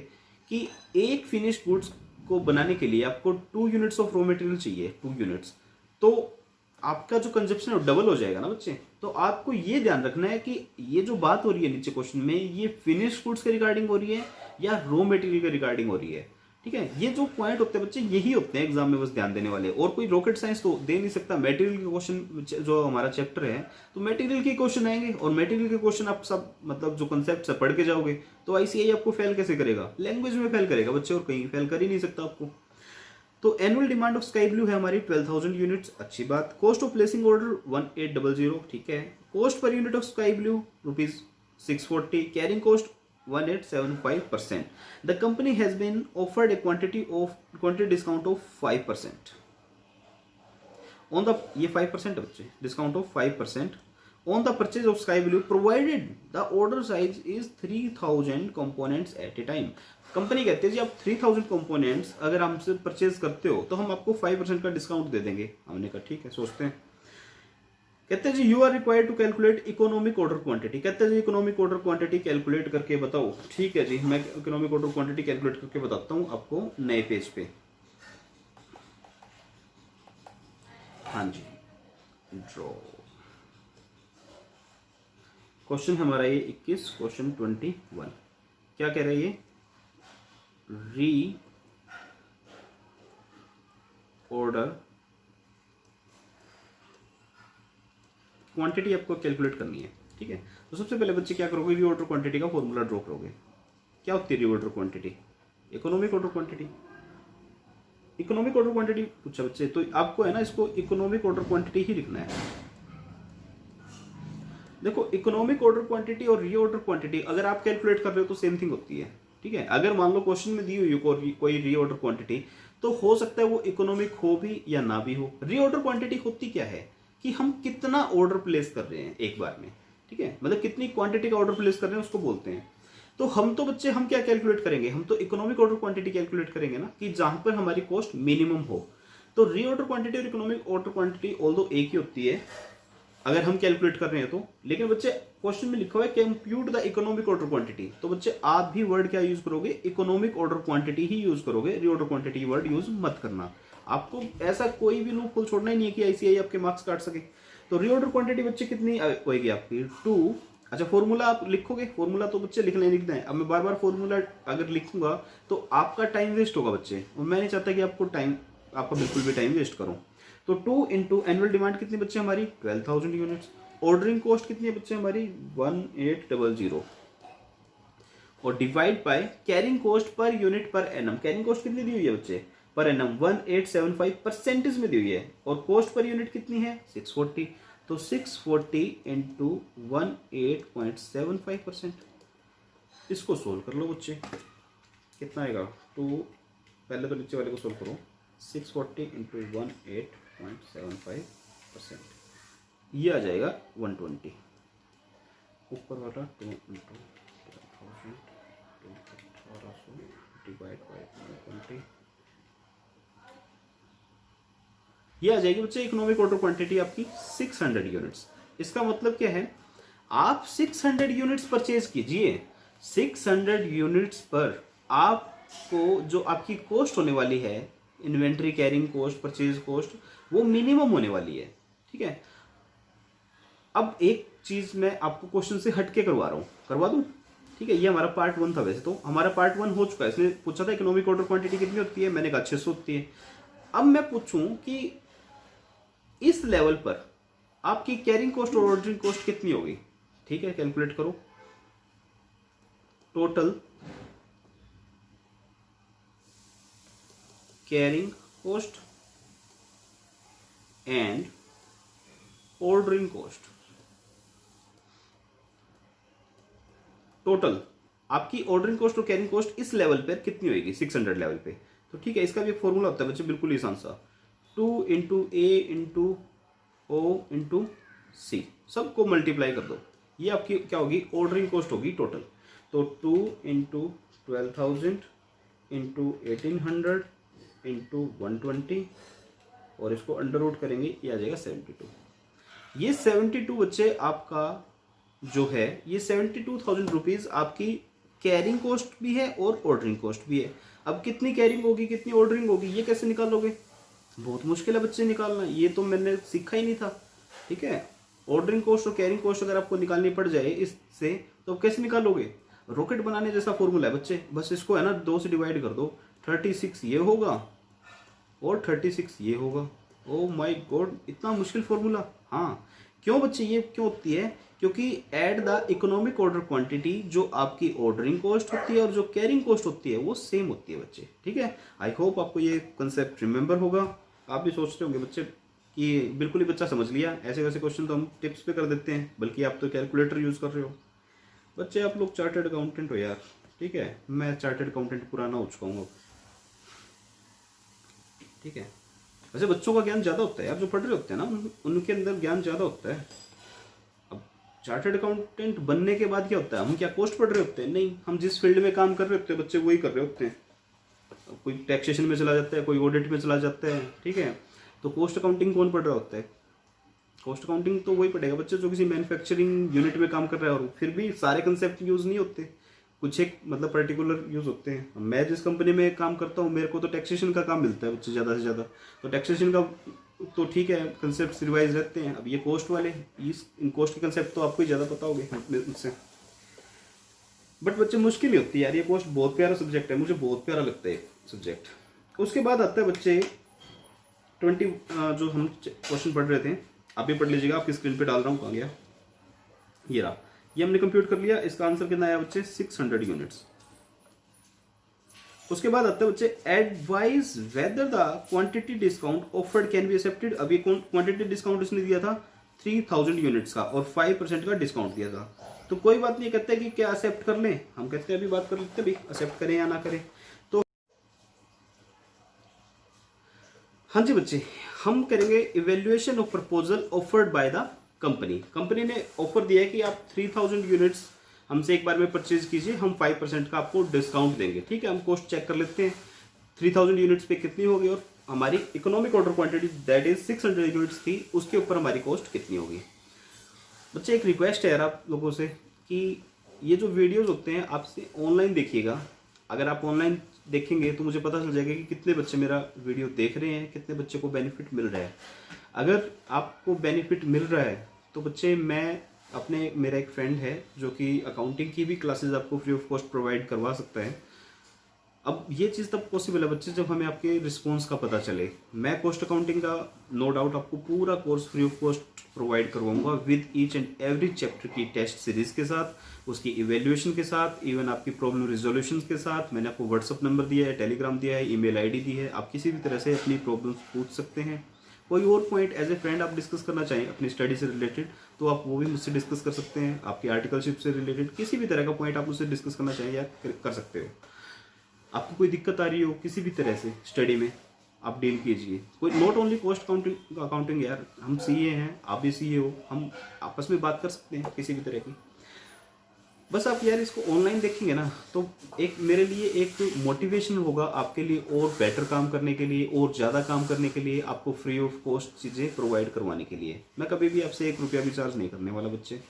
कि एक फिनिश्ड गुड्स को बनाने के लिए आपको 2 यूनिट्स ऑफ रॉ मटेरियल चाहिए, 2 यूनिट्स, तो आपका जो कंजप्शन है वो डबल हो जाएगा ना बच्चे। तो आपको ये ध्यान रखना है कि ये जो बात हो रही है नीचे क्वेश्चन में, ये फिनिश्ड गुड्स के रिगार्डिंग हो रही है या रॉ मटेरियल के रिगार्डिंग हो रही है। ठीक है, ये जो पॉइंट होते हैं बच्चे यही होते हैं एग्जाम में बस ध्यान देने वाले, और कोई रॉकेट साइंस तो दे नहीं सकता। मटेरियल के क्वेश्चन जो हमारा चैप्टर है, तो मटेरियल के क्वेश्चन आएंगे, और मटेरियल के क्वेश्चन आप सब मतलब जो कंसेप्ट से पढ़ के जाओगे तो आईसीएआई आपको फेल कैसे करेगा, लैंग्वेज में फेल करेगा बच्चे, और कहीं फेल कर ही नहीं सकता आपको। तो annual demand of sky blue है हमारी 12,000 यूनिट्स, अच्छी बात। कॉस्ट ऑफ प्लेसिंग ऑर्डर 1800, ठीक है। Cost per unit of sky blue ₹640, carrying cost 1875%. The company has been offered a quantity discount of 5%. On the, ये 5% है बच्चे, discount of 5% on the purchase of sky blue provided the order size is 3000 components at a time. Company कहती है जी आप 3000 कंपोनेंट्स अगर हमसे परचेज करते हो तो हम आपको 5% का डिस्काउंट दे देंगे। हमने कहा ठीक है, सोचते हैं। कहते हैं जी you are required to calculate economic order quantity. कहते हैं जी इकोनॉमिक ऑर्डर क्वांटिटी कैलकुलेट करके बताओ। ठीक है जी, मैं इकोनॉमिक ऑर्डर क्वांटिटी कैलकुलेट करके बताता हूं आपको नए पेज पे। हाँ जी, ड्रॉ। क्वेश्चन हमारा ये 21, क्वेश्चन 21 क्या कह रहा है ये, री ऑर्डर क्वांटिटी आपको कैलकुलेट करनी है। ठीक है, तो सबसे पहले बच्चे क्या करोगे, री ऑर्डर क्वांटिटी का फॉर्मूला ड्रॉ करोगे। क्या होती है री order quantity, economic order quantity. Economic order quantity पूछा बच्चे, तो आपको है ना इसको इकोनॉमिक ऑर्डर क्वांटिटी ही लिखना है। देखो इकोनॉमिक ऑर्डर क्वांटिटी और री ऑर्डर क्वांटिटी अगर आप कैलकुलेट कर रहे हो तो सेम थिंग होती है। ठीक है, अगर मान लो क्वेश्चन में दी हुई कोई री ऑर्डर क्वांटिटी, तो हो सकता है वो इकोनॉमिक हो भी या ना भी हो। री ऑर्डर क्वांटिटी होती क्या है कि हम कितना ऑर्डर प्लेस कर रहे हैं एक बार में। ठीक है, मतलब कितनी क्वांटिटी का ऑर्डर प्लेस कर रहे हैं उसको बोलते हैं। तो हम तो बच्चे हम क्या कैलकुलेट करेंगे, हम तो इकोनॉमिक ऑर्डर क्वांटिटी कैलकुलेट करेंगे ना, कि जहां पर हमारी कॉस्ट मिनिमम हो। तो री ऑर्डर क्वांटिटी और इकोनॉमिक ऑर्डर क्वांटिटी ऑल्दो एक ही होती है अगर हम कैलकुलेट कर रहे हैं तो। लेकिन बच्चे क्वेश्चन में लिखा हुआ है compute the economic order quantity, तो बच्चे आप भी वर्ड क्या यूज करोगे, इकोनॉमिक ऑर्डर क्वांटिटी ही यूज करोगे, री ऑर्डर क्वांटिटी वर्ड यूज मत करना। आपको ऐसा कोई भी लूप होल छोड़ना ही नहीं है कि आईसीआई आपके मार्क्स काट सके। तो री ऑर्डर क्वांटिटी बच्चे कितनी होगी आपकी 2। अच्छा फॉर्मूला आप लिखोगे, फॉर्मूला तो बच्चे लिखना है। अब मैं बार बार फॉर्मूला अगर लिखूंगा तो आपका टाइम वेस्ट होगा बच्चे, और मैं नहीं चाहता कि आपका बिल्कुल भी टाइम वेस्ट करो। तो 2 इंटू एनुअल डिमांड कितनी बच्चे हमारी 12,000 यूनिट्स, ऑर्डरिंग कॉस्ट कितनी है बच्चे हमारी 1800, और divide by carrying cost per unit per annum. Carrying cost कितनी दी हुई है बच्चे पर एनम 1875 परसेंटेज में दी हुई है, और कॉस्ट पर यूनिट कितनी है 640। तो 640 इंटू 18.75%। इसको सोल्व कर लो बच्चे, कितना आएगा 2, पहले तो नीचे वाले को सोल्व करो। 640 इंटू 18.75%, ये आ जाएगा 120। ऊपर वाला 2 इंटू 12,000 डिवाइड बाई 120 ये आ जाएगी बच्चे इकोनॉमिक ऑर्डर क्वांटिटी आपकी 600 यूनिट्स। इसका मतलब क्या है, आप 600 यूनिट्स परचेज कीजिए, 600 यूनिट्स पर आपको जो आपकी कॉस्ट होने वाली है, inventory carrying cost, purchase cost, वो मिनिमम होने वाली है। ठीक है, अब एक चीज मैं आपको क्वेश्चन से हटके करवा रहा हूं, करवा दूं? ठीक है, ये हमारा पार्ट 1 था। वैसे तो हमारा पार्ट 1 हो चुका है। इसने पूछा था इकोनॉमिक ऑर्डर क्वांटिटी कितनी होती है, मैंने कहा 600 होती है। अब मैं पूछूं कि इस लेवल पर आपकी कैरिंग कॉस्ट और ऑर्डरिंग कॉस्ट कितनी होगी? ठीक है, कैलकुलेट करो। Total carrying cost and ordering cost, total आपकी ऑर्डरिंग कॉस्ट और कैरिंग कॉस्ट इस लेवल पर कितनी होगी 600 लेवल पे। तो ठीक है, इसका भी एक फॉर्मूला होता है बच्चे, बिल्कुल आसान सा, 2 इंटू ए इंटू ओ इंटू सी, सबको मल्टीप्लाई कर दो। ये आपकी क्या होगी, ऑर्डरिंग कॉस्ट होगी टोटल। तो 2 इंटू 12,000 इंटू 1800 इंटू 120 और इसको अंडर रूट करेंगे, ये आ जाएगा 72। ये 72 बच्चे आपका जो है, ये 72,000 रुपीज आपकी कैरिंग कॉस्ट भी है और ऑर्डरिंग कॉस्ट भी है। अब कितनी कैरिंग होगी कितनी ऑर्डरिंग होगी, ये कैसे निकालोगे? बहुत मुश्किल है बच्चे निकालना, ये तो मैंने सीखा ही नहीं था। ठीक है, ऑर्डरिंग कॉस्ट और कैरिंग कॉस्ट अगर आपको निकालनी पड़ जाए इससे, तो आप कैसे निकालोगे? रॉकेट बनाने जैसा फॉर्मूला है बच्चे, बस इसको है ना 2 से डिवाइड कर दो, 36 ये होगा और 36 ये होगा। ओ माय गॉड, इतना मुश्किल फॉर्मूला? हाँ, क्यों बच्चे, ये क्यों होती है? क्योंकि at the economic order quantity जो आपकी ऑर्डरिंग कॉस्ट होती है और जो कैरिंग कॉस्ट होती है वो सेम होती है बच्चे। ठीक है, आई होप आपको ये कंसेप्ट रिमेंबर होगा। आप भी सोचते होंगे बच्चे कि बिल्कुल ही बच्चा समझ लिया, ऐसे वैसे क्वेश्चन तो हम टिप्स पे कर देते हैं, बल्कि आप तो कैलकुलेटर यूज कर रहे हो। बच्चे आप लोग चार्टर्ड अकाउंटेंट हो यार। ठीक है, मैं चार्टर्ड अकाउंटेंट पुराना हो चुका हूँ। ठीक है, वैसे बच्चों का ज्ञान ज़्यादा होता है यार, जो पढ़ रहे होते हैं ना उनके अंदर ज्ञान ज़्यादा होता है। अब चार्टर्ड अकाउंटेंट बनने के बाद क्या होता है, हम क्या पोस्ट पढ़ रहे होते हैं? नहीं, हम जिस फील्ड में काम कर रहे होते हैं बच्चे वही कर रहे होते हैं। कोई टैक्सेशन में चला जाता है, कोई ऑडिट में चला जाता है। ठीक है, तो कॉस्ट अकाउंटिंग कौन पढ़ रहा होता है? कॉस्ट अकाउंटिंग तो वही पढ़ेगा बच्चे जो किसी मैन्युफैक्चरिंग यूनिट में काम कर रहा है, और फिर भी सारे कंसेप्ट यूज नहीं होते, कुछ एक मतलब पर्टिकुलर यूज होते हैं। मैं जिस कंपनी में काम करता हूँ, मेरे को तो टैक्सेशन का काम मिलता है बच्चे ज़्यादा से ज़्यादा, तो टैक्सेशन का तो ठीक है, कंसेप्ट रिवाइज रहते हैं। अब ये कॉस्ट वाले, इन कॉस्ट के कंसेप्ट तो आपको ही ज़्यादा पता होंगे मुझसे, बट बच्चे मुश्किल ही होती है यार। ये कॉस्ट बहुत प्यारा सब्जेक्ट है, मुझे बहुत प्यारा लगता है सब्जेक्ट। उसके बाद आता है बच्चे 20 जो हम क्वेश्चन पढ़ रहे थे, आप भी पढ़ लीजिएगा, आपकी स्क्रीन पे डाल रहा हूँ, कहाँ गया, ये रहा। ये हमने कंप्यूट कर लिया, इसका आंसर कितना आया बच्चे 600 यूनिट्स। उसके बाद आता है बच्चे advise whether the quantity discount offered can be accepted. अभी क्वांटिटी डिस्काउंट इसने दिया था 3000 यूनिट्स का और 5% का डिस्काउंट दिया था। तो कोई बात नहीं, कहते हैं कि क्या एक्सेप्ट कर लें, हम कहते हैं अभी बात कर लेते हैं भी एक्सेप्ट करें या ना करें। तो हाँ जी बच्चे, हम करेंगे evaluation of proposal offered by the company ने ऑफर दिया है कि आप 3000 यूनिट्स हमसे एक बार में परचेज कीजिए, हम 5% का आपको डिस्काउंट देंगे। ठीक है, हम कॉस्ट चेक कर लेते हैं 3000 यूनिट्स पे कितनी होगी, और हमारी economic order quantity that is 600 units थी, उसके ऊपर हमारी कॉस्ट कितनी होगी। बच्चे एक रिक्वेस्ट है यार आप लोगों से कि ये जो वीडियोस होते हैं आपसे ऑनलाइन देखिएगा। अगर आप ऑनलाइन देखेंगे तो मुझे पता चल जाएगा कि कितने बच्चे मेरा वीडियो देख रहे हैं, कितने बच्चे को बेनिफिट मिल रहा है। अगर आपको बेनिफिट मिल रहा है तो बच्चे, मेरा एक फ्रेंड है जो कि अकाउंटिंग की भी क्लासेस आपको फ्री ऑफ कॉस्ट प्रोवाइड करवा सकता है। अब ये चीज़ तब पॉसिबल है बच्चे जब हमें आपके रिस्पॉन्स का पता चले। मैं कॉस्ट अकाउंटिंग का नो डाउट आपको पूरा course free of cost provide करवाऊंगा with each and every chapter की टेस्ट सीरीज के साथ, उसकी इवेल्युएशन के साथ, इवन आपकी प्रॉब्लम रिजोल्यूशन के साथ। मैंने आपको व्हाट्सअप नंबर दिया है, टेलीग्राम दिया है, ईमेल आईडी दी है, आप किसी भी तरह से अपनी प्रॉब्लम्स पूछ सकते हैं। कोई और पॉइंट एज ए फ्रेंड आप डिस्कस करना चाहें अपनी स्टडी से रिलेटेड तो आप वो भी मुझसे डिस्कस कर सकते हैं। आपकी आर्टिकलशिप से रिलेटेड किसी भी तरह का पॉइंट आप मुझसे डिस्कस करना चाहें या कर सकते हो। आपको कोई दिक्कत आ रही हो किसी भी तरह से स्टडी में, आप डील कीजिए। कोई नॉट ओनली कॉस्ट अकाउंटिंग यार, हम सीए हैं, आप भी सीए हो, हम आपस में बात कर सकते हैं किसी भी तरह की। बस आप यार इसको ऑनलाइन देखेंगे ना तो एक मेरे लिए एक मोटिवेशन होगा आपके लिए और बेटर काम करने के लिए और ज़्यादा काम करने के लिए, आपको फ्री ऑफ कॉस्ट चीज़ें प्रोवाइड करवाने के लिए। मैं कभी भी आपसे 1 रुपया भी चार्ज नहीं करने वाला बच्चे,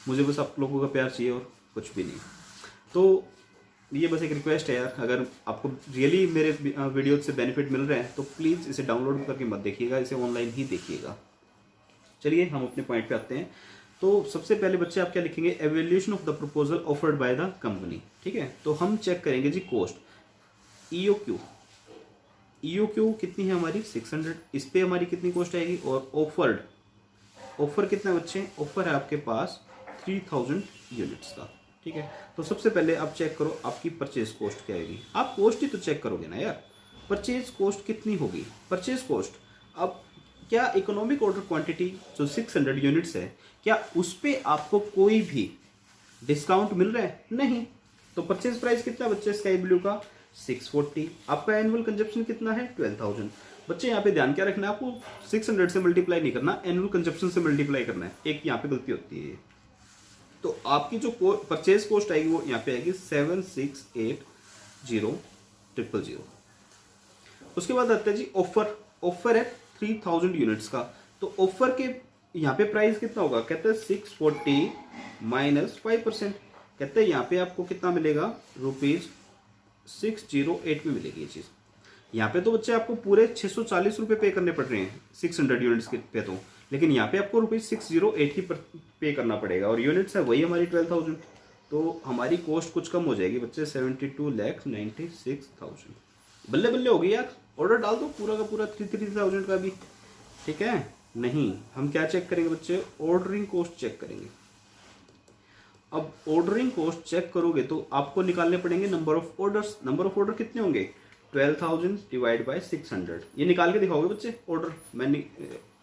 मुझे बस आप लोगों का प्यार चाहिए और कुछ भी नहीं। तो ये बस एक रिक्वेस्ट है यार, अगर आपको रियली मेरे वीडियो से बेनिफिट मिल रहे हैं तो प्लीज़ इसे डाउनलोड करके मत देखिएगा, इसे ऑनलाइन ही देखिएगा। चलिए हम अपने पॉइंट पे आते हैं। तो सबसे पहले बच्चे आप क्या लिखेंगे, evaluation of the proposal offered by the company. ठीक है, तो हम चेक करेंगे जी कोस्ट, ईओक्यू, ईओक्यू कितनी है हमारी 600, इस पे हमारी कितनी कॉस्ट आएगी, और ऑफर्ड, ऑफर कितना बच्चे, ऑफर है आपके पास 3000 यूनिट्स का। ठीक है, तो सबसे पहले आप चेक करो आपकी परचेज कॉस्ट क्या आएगी। आप कॉस्ट ही तो चेक करोगे ना यार, परचेज कॉस्ट कितनी होगी। परचेज कॉस्ट, अब क्या इकोनॉमिक ऑर्डर क्वांटिटी जो 600 यूनिट्स है, क्या उस पर आपको कोई भी डिस्काउंट मिल रहा है, नहीं। तो परचेज प्राइस कितना बच्चे स्काई ब्लू का 640, आपका एनुअल कंजप्शन कितना है 12000। बच्चे यहाँ पे ध्यान क्या रखना है, आपको 600 से मल्टीप्लाई नहीं करना, एनुअल कंजप्शन से मल्टीप्लाई करना है, एक यहाँ पे गलती होती है। तो आपकी जो परचेज कॉस्ट आएगी वो यहाँ पे आएगी 7680000। उसके बाद आता है जी ऑफर, ऑफर है 3000 यूनिट्स का। तो ऑफर के यहाँ पे प्राइस कितना होगा, कहते हैं 640 माइनस 5%, कहते हैं यहाँ पे आपको कितना मिलेगा, ₹608 में मिलेगी ये चीज़। यहाँ पे तो बच्चे आपको पूरे 640 रुपये पे करने पड़ रहे हैं 600 यूनिट्स के पे, तो लेकिन यहाँ पे आपको ₹608 ही पे करना पड़ेगा, और यूनिट्स है वही हमारी 12000। तो हमारी कॉस्ट कुछ कम हो जाएगी बच्चे, 72,96,000। बल्ले बल्ले हो गई यार, ऑर्डर डाल दो पूरा का पूरा 3000 का भी। ठीक है, नहीं हम क्या चेक करेंगे बच्चे, ऑर्डरिंग कॉस्ट चेक करेंगे। अब ऑर्डरिंग कॉस्ट चेक करोगे तो आपको निकालने पड़ेंगे number of orders. Number of order कितने होंगे, 12000 डिवाइड बाय 600। ये निकाल के दिखाओगे बच्चे ऑर्डर, मैं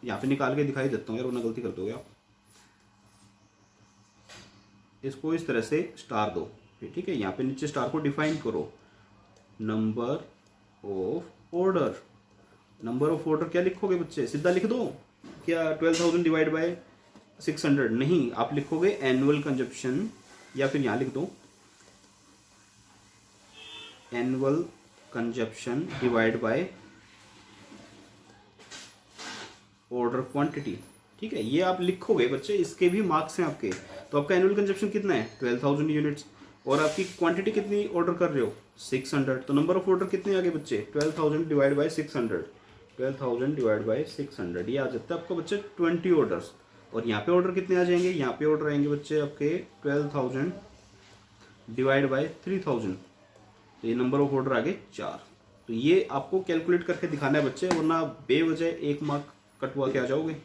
यहाँ पे निकाल के दिखाई देता हूँ यार, वरना गलती कर दोगे आप। इसको इस तरह से स्टार दो, ठीक है, यहाँ पे नीचे स्टार को डिफाइन करो, number of order. Number of order क्या लिखोगे बच्चे, सीधा लिख दो क्या 12000 डिवाइड बाय 600, नहीं आप लिखोगे एनुअल कंजप्शन, या फिर यहां लिख दो annual consumption divide by order quantity. ठीक है, ये आप लिखोगे बच्चे, इसके भी मार्क्स हैं आपके। तो आपका एनुअल कंजप्शन कितना है 12000 यूनिट्स, और आपकी क्वांटिटी कितनी ऑर्डर कर रहे हो 600। तो नंबर ऑफ ऑर्डर कितने आ गए बच्चे, 12000 डिवाइड बाय 600, 12000 डिवाइड बाय 600, ये आ जाता है आपका बच्चे 20 ऑर्डर्स। और यहाँ पे ऑर्डर कितने आ जाएंगे, यहाँ पे ऑर्डर आएंगे बच्चे आपके 12000 डिवाइड बाय 3000, तो ये नंबर ऑफ ऑर्डर आ गए 4। तो ये आपको कैलकुलेट करके दिखाना है बच्चे, वरना बेवजह 1 मार्क कटवा के आ जाओगे।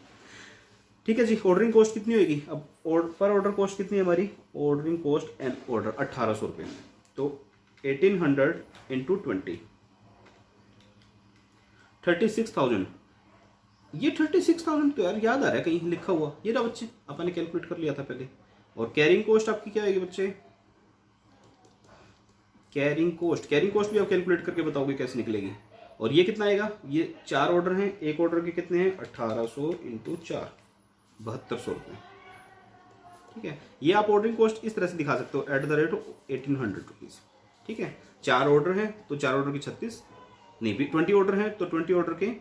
ठीक है जी, ऑर्डरिंग कॉस्ट कितनी होगी, अब पर ऑर्डर कॉस्ट कितनी है हमारी, ऑर्डरिंग कॉस्ट एंड ऑर्डर 1800 रुपये। तो 1800 इंटू 20 36,000। ये 36,000 तो यार याद आ रहा है कहीं लिखा हुआ, ये रहा बच्चे, अपन ने कैलकुलेट कर लिया था पहले। और कैरिंग कॉस्ट आपकी क्या आएगी बच्चे, कैरिंग कॉस्ट भी आप कैलकुलेट करके बताओगे कैसे निकलेगी। और ये कितना आएगा, ये 4 ऑर्डर हैं, एक ऑर्डर के कितने हैं 1800 इंटू 4, 7200 रुपये। ठीक है, ये आप ऑर्डरिंग कॉस्ट इस तरह से दिखा सकते हो @ 1800 रुपीज़। ठीक है, 4 ऑर्डर हैं तो 4 ऑर्डर की 36, नहीं भी 20 ऑर्डर हैं तो 20 ऑर्डर के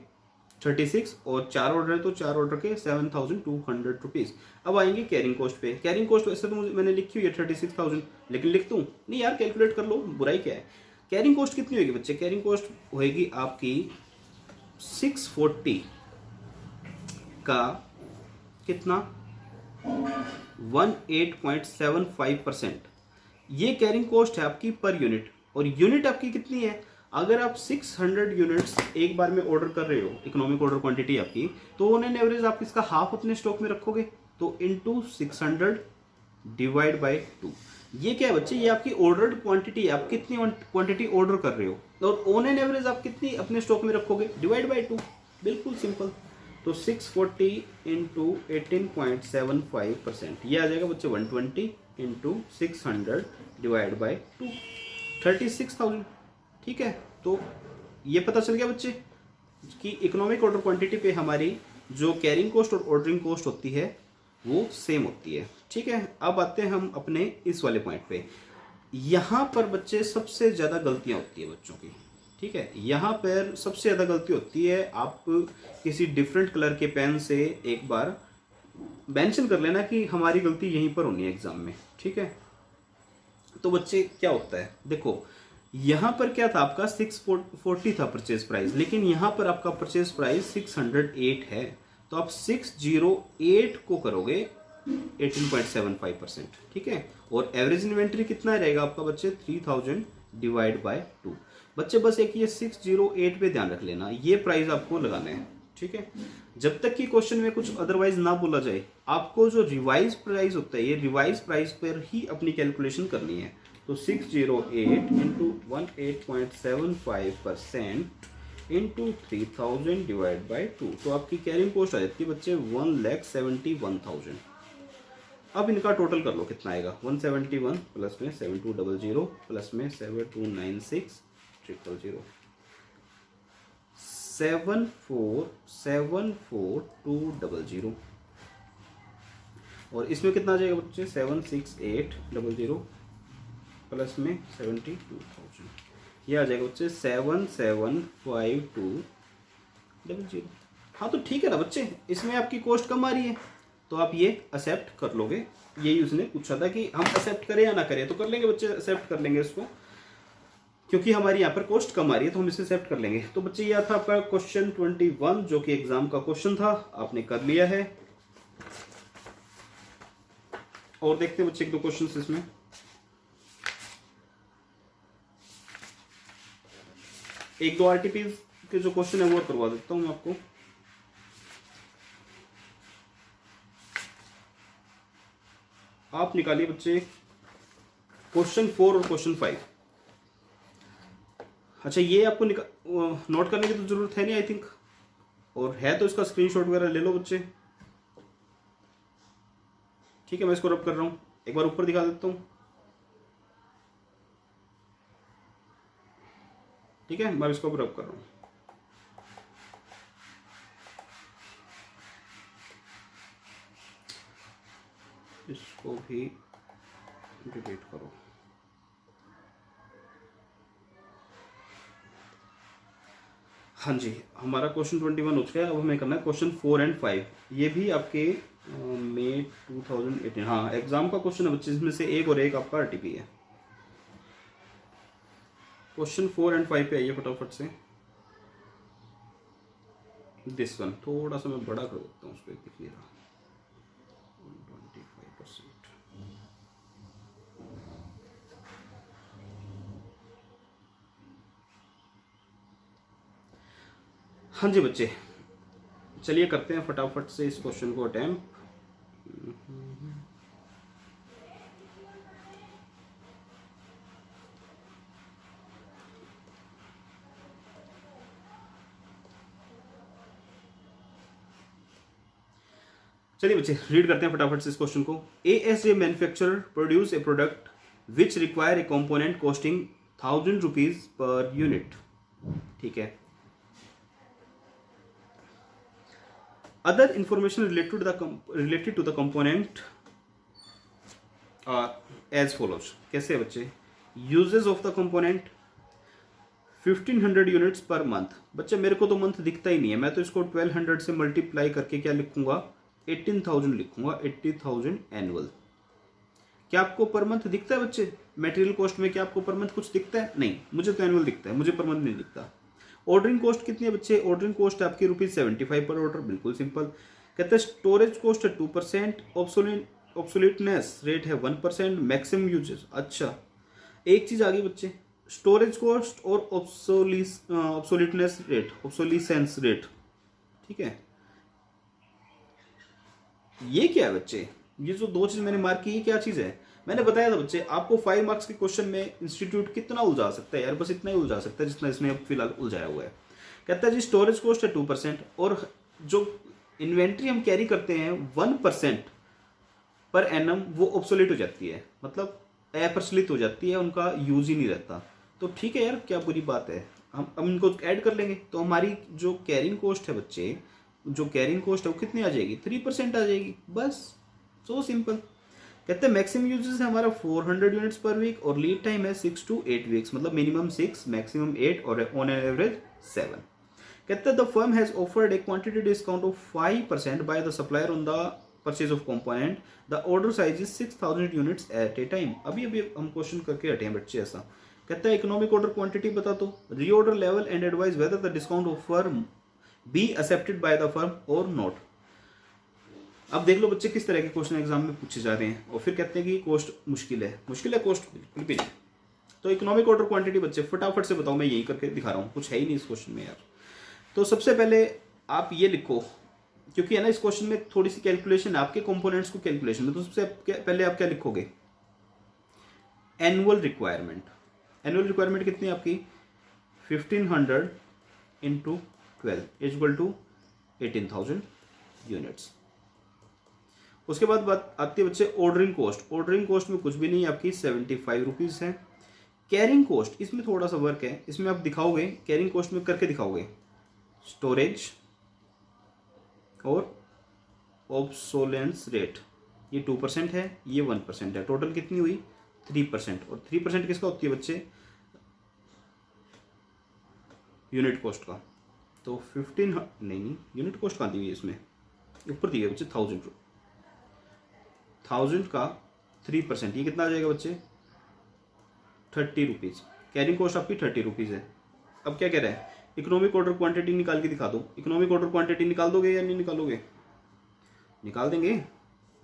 36, और 4 ऑर्डर हैं तो 4 ऑर्डर के 7200 रुपीज़। अब आएंगे कैरिंग कॉस्ट पे। कैरिंग कॉस्ट वैसे तो मैंने लिखी हुई है 36,000, लेकिन लिख दूँ नहीं यार, कैलकुलेट कर लो, बुराई क्या है। कैरिंग कॉस्ट कितनी होगी बच्चे, कैरिंग कॉस्ट होएगी आपकी 640 का कितना 18.75%। ये कैरिंग कॉस्ट है आपकी पर यूनिट, और यूनिट आपकी कितनी है, अगर आप 600 यूनिट्स एक बार में ऑर्डर कर रहे हो, इकोनॉमिक ऑर्डर क्वांटिटी आपकी, तो ऑन एन एवरेज आप इसका हाफ अपने स्टॉक में रखोगे, तो इंटू 600 डिवाइड बाय 2। ये क्या है बच्चे, ये आपकी ऑर्डर्ड क्वांटिटी है, आप कितनी क्वांटिटी ऑर्डर कर रहे हो, और ऑन एन एवरेज आप कितनी अपने स्टॉक में रखोगे, डिवाइड बाय 2, बिल्कुल सिंपल। तो 640 इंटू 18.75%, ये आ जाएगा बच्चे 120 इंटू 600 डिवाइड बाय 2, 36,000। ठीक है, तो ये पता चल गया बच्चे कि इकोनॉमिक ऑर्डर क्वांटिटी पे हमारी जो कैरिंग कॉस्ट और ऑर्डरिंग कॉस्ट होती है वो सेम होती है। ठीक है, अब आते हैं हम अपने इस वाले पॉइंट पे। यहाँ पर बच्चे सबसे ज़्यादा गलतियाँ होती है बच्चों की। ठीक है, यहाँ पर सबसे ज़्यादा गलती होती है, आप किसी डिफरेंट कलर के पेन से एक बार मेंशन कर लेना कि हमारी गलती यहीं पर होनी है एग्जाम में। ठीक है, तो बच्चे क्या होता है, देखो यहाँ पर क्या था, आपका 640 था परचेज प्राइस, लेकिन यहाँ पर आपका परचेज प्राइस 608 है, तो आप 608 को करोगे 18.75%। ठीक है, और एवरेज इन्वेंट्री कितना रहेगा आपका बच्चे, 3000 डिवाइड बाय 2। बच्चे बस एक ये 608 पे ध्यान रख लेना, ये प्राइस आपको लगाना है। ठीक है, जब तक कि क्वेश्चन में कुछ अदरवाइज ना बोला जाए, आपको जो रिवाइज प्राइस होता है, ये रिवाइज प्राइस पर ही अपनी कैलकुलेशन करनी है। तो 608 इंटू 18.75% इंटू 3000 डिवाइड बाई 2, तो आपकी कैरिंग कॉस्ट आ जाती है बच्चे 1,71,000। अब इनका टोटल कर लो कितना आएगा, 171 प्लस में 7200 प्लस में 7296,000 7474200, और इसमें कितना आ जाएगा बच्चे 76800 प्लस में 72,000, ये आ जाएगा बच्चे 775200। हाँ तो ठीक है ना बच्चे, इसमें आपकी कॉस्ट कम आ रही है, तो आप ये एक्सेप्ट कर लोगे। यही उसने पूछा था कि हम एक्सेप्ट करें या ना करें, तो कर लेंगे बच्चे, एक्सेप्ट कर लेंगे इसको, क्योंकि हमारी यहाँ पर कॉस्ट कम आ रही है तो हम इसे एक्सेप्ट कर लेंगे। तो बच्चे यह था आपका क्वेश्चन 21 जो कि एग्जाम का क्वेश्चन था, आपने कर लिया है। और देखते हैं बच्चे एक दो क्वेश्चन इसमें। एक दो आरटीपी के जो क्वेश्चन है वो करवा देता हूं मैं आपको। आप निकालिए बच्चे क्वेश्चन 4 और क्वेश्चन 5। अच्छा, ये आपको नोट करने की तो जरूरत है नहीं आई थिंक, और है तो इसका स्क्रीनशॉट वगैरह ले लो बच्चे। ठीक है, मैं इसको रब कर रहा हूं, एक बार ऊपर दिखा देता हूं। ठीक है, मैं इसको रब कर रहा हूं। इसको भी डिलीट करो। हाँ जी, हमारा क्वेश्चन 21 हो चुका है। अब हमें करना है क्वेश्चन 4 एंड 5। ये भी आपके मई 2018 हाँ एग्जाम का क्वेश्चन है बच्चे, इसमें से एक और एक आपका आरटीपी है। क्वेश्चन 4 एंड 5 पे आइए फटाफट से। दिस वन थोड़ा सा मैं बड़ा कर देता हूँ, उसको दिख नहीं रहा, 25%। हाँ जी बच्चे, चलिए करते हैं फटाफट से इस क्वेश्चन को अटेम्प्ट। चलिए बच्चे रीड करते हैं फटाफट से इस क्वेश्चन को। ASJ manufacturer produce a product which require a component costing 1000 rupees per unit. ठीक है, other information related to the component are as follows। कैसे बच्चे, uses of the component 1500 units per month. बच्चे मेरे को तो मंथ दिखता ही नहीं है, मैं तो इसको 1200 से मल्टीप्लाई करके क्या लिखूंगा, 18,000 लिखूंगा, 80,000 एनुअल। क्या आपको पर मंथ दिखता है बच्चे, मटेरियल कॉस्ट में क्या आपको पर मंथ कुछ दिखता है? नहीं, मुझे तो एनुअल दिखता है, मुझे पर मंथ नहीं दिखता। ऑर्डरिंग कॉस्ट कितनी है बच्चे, ऑर्डरिंग कॉस्ट आपकी ₹75 पर ऑर्डर, बिल्कुल सिंपल। कहते हैं स्टोरेज कॉस्ट है 2%, ऑब्सोलीटनेस रेट है 1%, मैक्सिमम यूजेस। अच्छा, एक चीज आ गई बच्चे, स्टोरेज कॉस्ट और ऑब्सोलीटनेस रेट, ऑब्सोलीसेंस रेट। ठीक है, ये क्या है बच्चे, ये जो दो चीज मैंने मार्क की, ये क्या चीज है? मैंने बताया था बच्चे आपको 5 मार्क्स के क्वेश्चन में इंस्टीट्यूट कितना उलझा सकता है यार, बस इतना ही उलझा सकता है जितना इसने अब फिलहाल उलझाया हुआ है। कहता है जी स्टोरेज कॉस्ट है 2%, और जो इन्वेंट्री हम कैरी करते हैं 1% पर एनम, वो ऑब्सोलेट हो जाती है, मतलब अप्रचलित हो जाती है, उनका यूज ही नहीं रहता। तो ठीक है यार, क्या बुरी बात है, हम इनको ऐड कर लेंगे। तो हमारी जो कैरिंग कॉस्ट है बच्चे, जो कैरिंग कॉस्ट है वो कितनी आ जाएगी, 3% आ जाएगी बस। So simple. कहते हैं मैक्सिमम यूजेस है हमारा 400 यूनिट्स पर वीक और लीड टाइम है 6 to 8 वीक्स, मतलब मिनिमम 6 मैक्सिमम 8 और ऑन एन एवरेज 7। कहते हैं the firm has offered A quantity discount of 5% by the supplier on the purchase of component, the order size is 6000 units at A time. अभी अभी हम क्वेश्चन करके हटे हैं बच्चे ऐसा। कहता है इकोनॉमिक ऑर्डर क्वांटिटी बता दो, reorder level and advice whether the discount offer be accepted by the firm और नॉट। अब देख लो बच्चे किस तरह के क्वेश्चन एग्जाम में पूछे जा रहे हैं, और फिर कहते हैं कि कॉस्ट मुश्किल है कॉस्ट बिल्कुल भी नहीं। तो इकोनॉमिक ऑर्डर क्वांटिटी बच्चे फटाफट से बताओ, मैं यही करके दिखा रहा हूँ, कुछ है ही नहीं इस क्वेश्चन में यार। तो सबसे पहले आप ये लिखो, क्योंकि है ना इस क्वेश्चन में थोड़ी सी कैलकुलेशन आपके कंपोनेंट्स को कैलकुलेशन में। तो सबसे पहले आप क्या लिखोगे, एनुअल रिक्वायरमेंट। एनुअल रिक्वायरमेंट कितनी है आपकी 1500 इंटू 12 इक्वल टू 18,000 यूनिट्स। उसके बाद बात आती है बच्चे ऑर्डरिंग कॉस्ट। ऑर्डरिंग कॉस्ट में कुछ भी नहीं, आपकी 75 रुपीज है। कैरिंग कॉस्ट, इसमें थोड़ा सा वर्क है, इसमें आप दिखाओगे कैरिंग कॉस्ट में करके दिखाओगे स्टोरेज और ऑब्सोलेंस रेट, ये 2% है, ये 1% है, टोटल कितनी हुई 3%। और 3% किसका होती है बच्चे, यूनिट कॉस्ट का। तो 15 नहीं यूनिट कॉस्ट कहाँ दी हुई है इसमें, ऊपर दी है बच्चे 1000 का 3%, ये कितना आ जाएगा बच्चे 30 रुपीज़। कैरिंग कॉस्ट आपकी 30 रुपीज़ है। अब क्या कह रहा है, इकोनॉमिक ऑर्डर क्वांटिटी निकाल के दिखा दो। इकोनॉमिक ऑर्डर क्वांटिटी निकाल दोगे या नहीं निकालोगे, निकाल देंगे।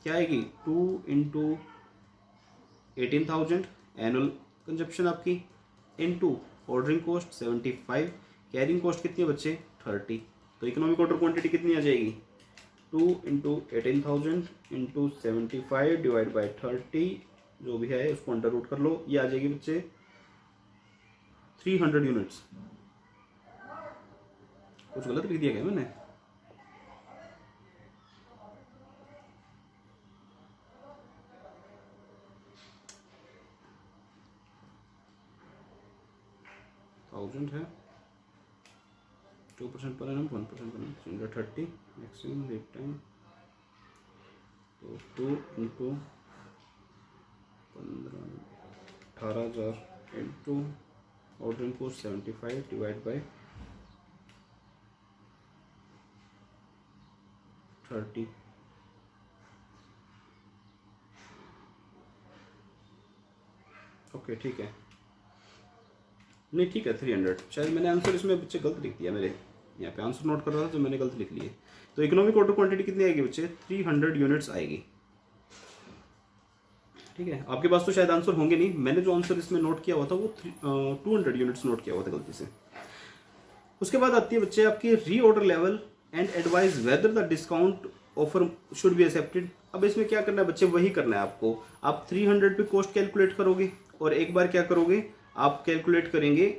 क्या आएगी 2 इंटू 18,000 एनुअल कंजप्शन आपकी, into ordering cost 75, carrying cost कितनी है बच्चे 30। तो इकोनॉमिक ऑर्डर क्वांटिटी कितनी आ जाएगी 2 इंटू 18,000 इंटू 75 डिवाइड बाई 30, जो भी है उसको अंडर रूट कर लो, ये आ जाएगी बच्चे 300 यूनिट्स। कुछ गलत लिख दिया क्या मैंने, थाउजेंड है 2% per annum 1% per annum 30 maximum lead time. तो 2 into 18,000 into ordering cost 75 divide by 30। Okay ठीक है, नहीं ठीक है 300। शायद मैंने आंसर इसमें बच्चे गलत लिख दिया, मेरे यहाँ पे आंसर नोट कर रहा था तो मैंने गलत लिख लिए। तो इकोनॉमिक ऑर्डर क्वांटिटी कितनी आएगी बच्चे 300 यूनिट्स आएगी। ठीक है, आपके पास तो शायद आंसर होंगे नहीं, मैंने जो आंसर इसमें नोट किया हुआ था वो 200 यूनिट्स नोट किया हुआ था गलती से। उसके बाद आती है बच्चे आपकी री order level and advice whether the discount offer should be accepted. अब इसमें क्या करना है बच्चे, वही करना है आपको। आप 300 पे कॉस्ट कैलकुलेट करोगे और एक बार क्या करोगे, आप कैलकुलेट करेंगे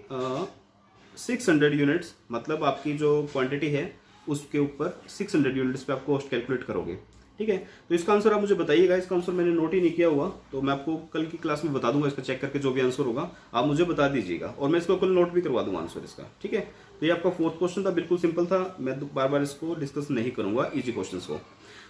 600 यूनिट्स, मतलब आपकी जो क्वांटिटी है उसके ऊपर 600 यूनिट्स पे आप कॉस्ट कैलकुलेट करोगे। ठीक है, तो इसका आंसर आप मुझे बताइएगा। इसका आंसर मैंने नोट ही नहीं किया हुआ, तो मैं आपको कल की क्लास में बता दूंगा। इसका चेक करके जो भी आंसर होगा आप मुझे बता दीजिएगा, और मैं इसको कल नोट भी करवा दूंगा आंसर इसका। ठीक है, तो ये आपका 4th क्वेश्चन था, बिल्कुल सिंपल था, मैं बार बार इसको डिस्कस नहीं करूंगा, इजी क्वेश्चन को।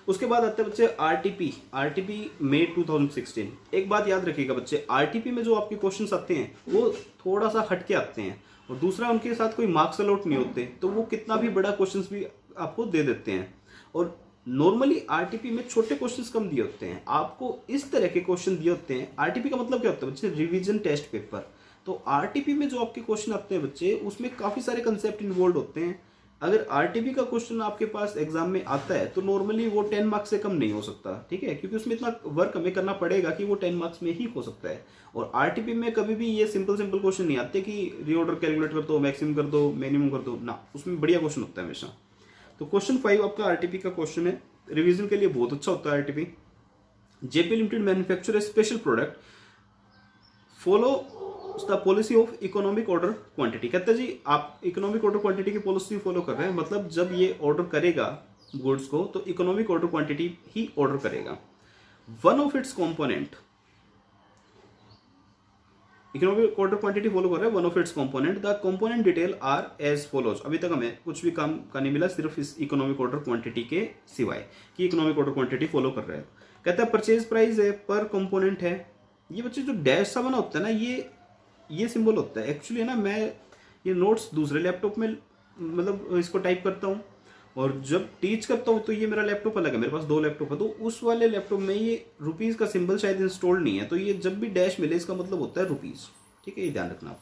उसके बाद आते हैं बच्चे आरटीपी मई 2016। एक बात याद रखिएगा बच्चे, आरटीपी में जो आपके क्वेश्चन आते हैं वो थोड़ा सा हटके आते हैं, और दूसरा उनके साथ कोई मार्क्स अलॉट नहीं होते, तो वो कितना भी बड़ा क्वेश्चन भी आपको दे देते हैं। और नॉर्मली आरटीपी में छोटे क्वेश्चंस कम दिए होते हैं, आपको इस तरह के क्वेश्चन दिए होते हैं। आरटीपी का मतलब क्या होता है बच्चे, रिवीजन टेस्ट पेपर। तो आरटीपी में जो आपके क्वेश्चन आते हैं बच्चे, उसमें काफी सारे कंसेप्ट इन्वॉल्व होते हैं। अगर आरटीपी का क्वेश्चन आपके पास एग्जाम में आता है तो नॉर्मली वो 10 मार्क्स से कम नहीं हो सकता। ठीक है, क्योंकि उसमें इतना वर्क हमें करना पड़ेगा कि वो 10 मार्क्स में ही हो सकता है। और आरटीपी में कभी भी ये सिंपल क्वेश्चन नहीं आते कि रीऑर्डर कैलकुलेट कर दो, मैक्सिमम कर दो, मिनिमम कर दो ना, उसमें बढ़िया क्वेश्चन होता है हमेशा। तो क्वेश्चन 5 आपका आरटीपी का क्वेश्चन है, रिवीजन के लिए बहुत अच्छा होता है RTP. JP limited manufacture A special product, follow the policy of economic order quantity. कहते हैं जी आप इकोनॉमिक ऑर्डर क्वांटिटी की पॉलिसी फॉलो कर रहे हैं, मतलब जब ये ऑर्डर करेगा गुड्स को तो इकोनॉमिक ऑर्डर क्वांटिटी ही ऑर्डर करेगा। One of its component, economic order quantity follow कर रहा है, one of its component, the component detail are as follows. अभी तक हमें कुछ भी काम का नहीं मिला, सिर्फ इस इकोनॉमिक ऑर्डर क्वांटिटी के सिवाय कि इकोनॉमिक ऑर्डर क्वांटिटी फॉलो कर रहा है। कहता है परचेज प्राइस है पर कंपोनेंट है। ये बच्चे जो डैश सा बना होता है ना, ये सिंबल होता है एक्चुअली, है ना। मैं ये नोट्स दूसरे लैपटॉप में मतलब इसको टाइप करता हूँ, और जब टीच करता हूँ तो ये मेरा लैपटॉप अलग है, मेरे पास 2 लैपटॉप है, तो उस वाले लैपटॉप में ये रुपीज़ का सिंबल शायद इंस्टॉल नहीं है, तो ये जब भी डैश मिले इसका मतलब होता है रुपीज़। ठीक है, ये ध्यान रखना आप।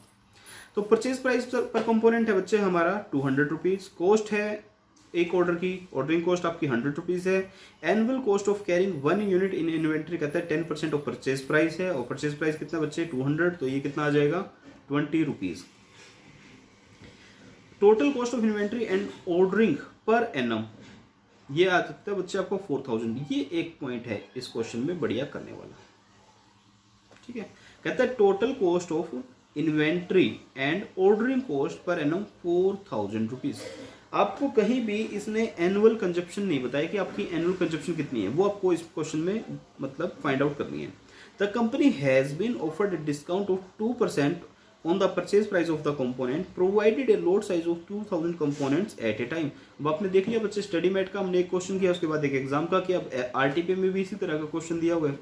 तो परचेज प्राइस पर कंपोनेंट है बच्चे हमारा 200 रुपीज़। कॉस्ट है एक ऑर्डर की, ऑर्डरिंग कॉस्ट आपकी 100 रुपीज़ है। Annual cost of carrying 1 unit in inventory कहता है 10% ऑफ परचेज प्राइस है, और परचेज प्राइस कितना बच्चे 200, तो ये कितना आ जाएगा 20 rupees. Total cost of inventory and ordering per annum, ये आ सकता है बच्चे आपको 4000। ये एक पॉइंट है इस क्वेश्चन में बढ़िया करने वाला। ठीक है, कहता है total cost of inventory and ordering cost per annum 4000 rupees. आपको कहीं भी इसने एनुअल कंजप्शन नहीं बताया कि आपकी एनुअल कंजप्शन कितनी है, वो आपको इस क्वेश्चन में मतलब फाइंड आउट करनी है। The company has been offered a discount of 2% on the purchase price of the component provided a load size of 2000 components at a time। अब आपने देख लिया बच्चे, स्टडी मेट का हमने एक क्वेश्चन किया, उसके बाद एक एग्जाम का किया, अब आरटीपी में भी इसी तरह का क्वेश्चन दिया हुआ है।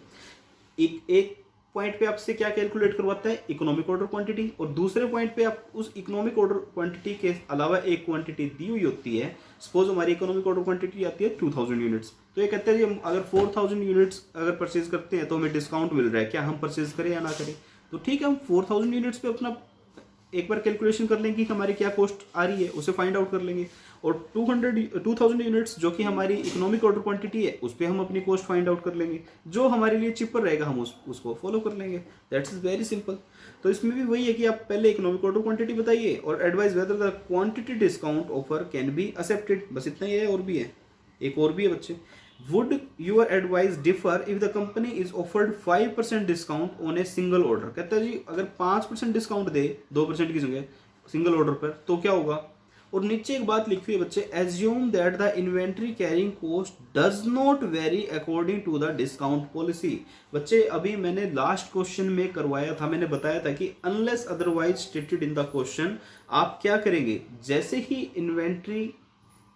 एक पॉइंट पे आपसे क्या कैलकुलेट करवाता है, इकोनॉमिक ऑर्डर क्वांटिटी, और दूसरे पॉइंट पे आप उस इकोनॉमिक ऑर्डर क्वांटिटी के अलावा एक क्वांटिटी दी हुई होती है। सपोज हमारी इकोनॉमिक ऑर्डर क्वांटिटी आती है 2000 यूनिट्स, तो ये कहते हैं जी अगर 4000 यूनिट्स अगर परचेज करते हैं तो हमें डिस्काउंट मिल रहा है, क्या हम परचेज करें या ना करें। तो ठीक है, हम 4000 यूनिट्स पे अपना एक बार कैलकुलेशन कर लेंगे कि हमारी क्या कॉस्ट आ रही है, उसे फाइंड आउट कर लेंगे, और 2000 यूनिट्स जो कि हमारी इकोनॉमिक ऑर्डर क्वांटिटी है उस पर हम अपनी कॉस्ट फाइंड आउट कर लेंगे, जो हमारे लिए चिपर रहेगा हम उसको फॉलो कर लेंगे। That's is very simple. तो इसमें भी वही है कि आप पहले इकोनॉमिक ऑर्डर क्वांटिटी बताइए और advice whether the quantity discount offer can be accepted, बस इतना ही है। और भी है, एक और भी है बच्चे, Would your advice differ if the company is offered 5% discount on a single order। कहता है जी अगर 5% डिस्काउंट दे 2% की जगह सिंगल ऑर्डर पर तो क्या होगा। और नीचे एक बात लिखी है बच्चे, assume that the inventory carrying cost does not vary according to the discount policy. बच्चे अभी मैंने लास्ट क्वेश्चन में करवाया था, मैंने बताया था कि unless otherwise stated in the question, आप क्या करेंगे, जैसे ही इन्वेंट्री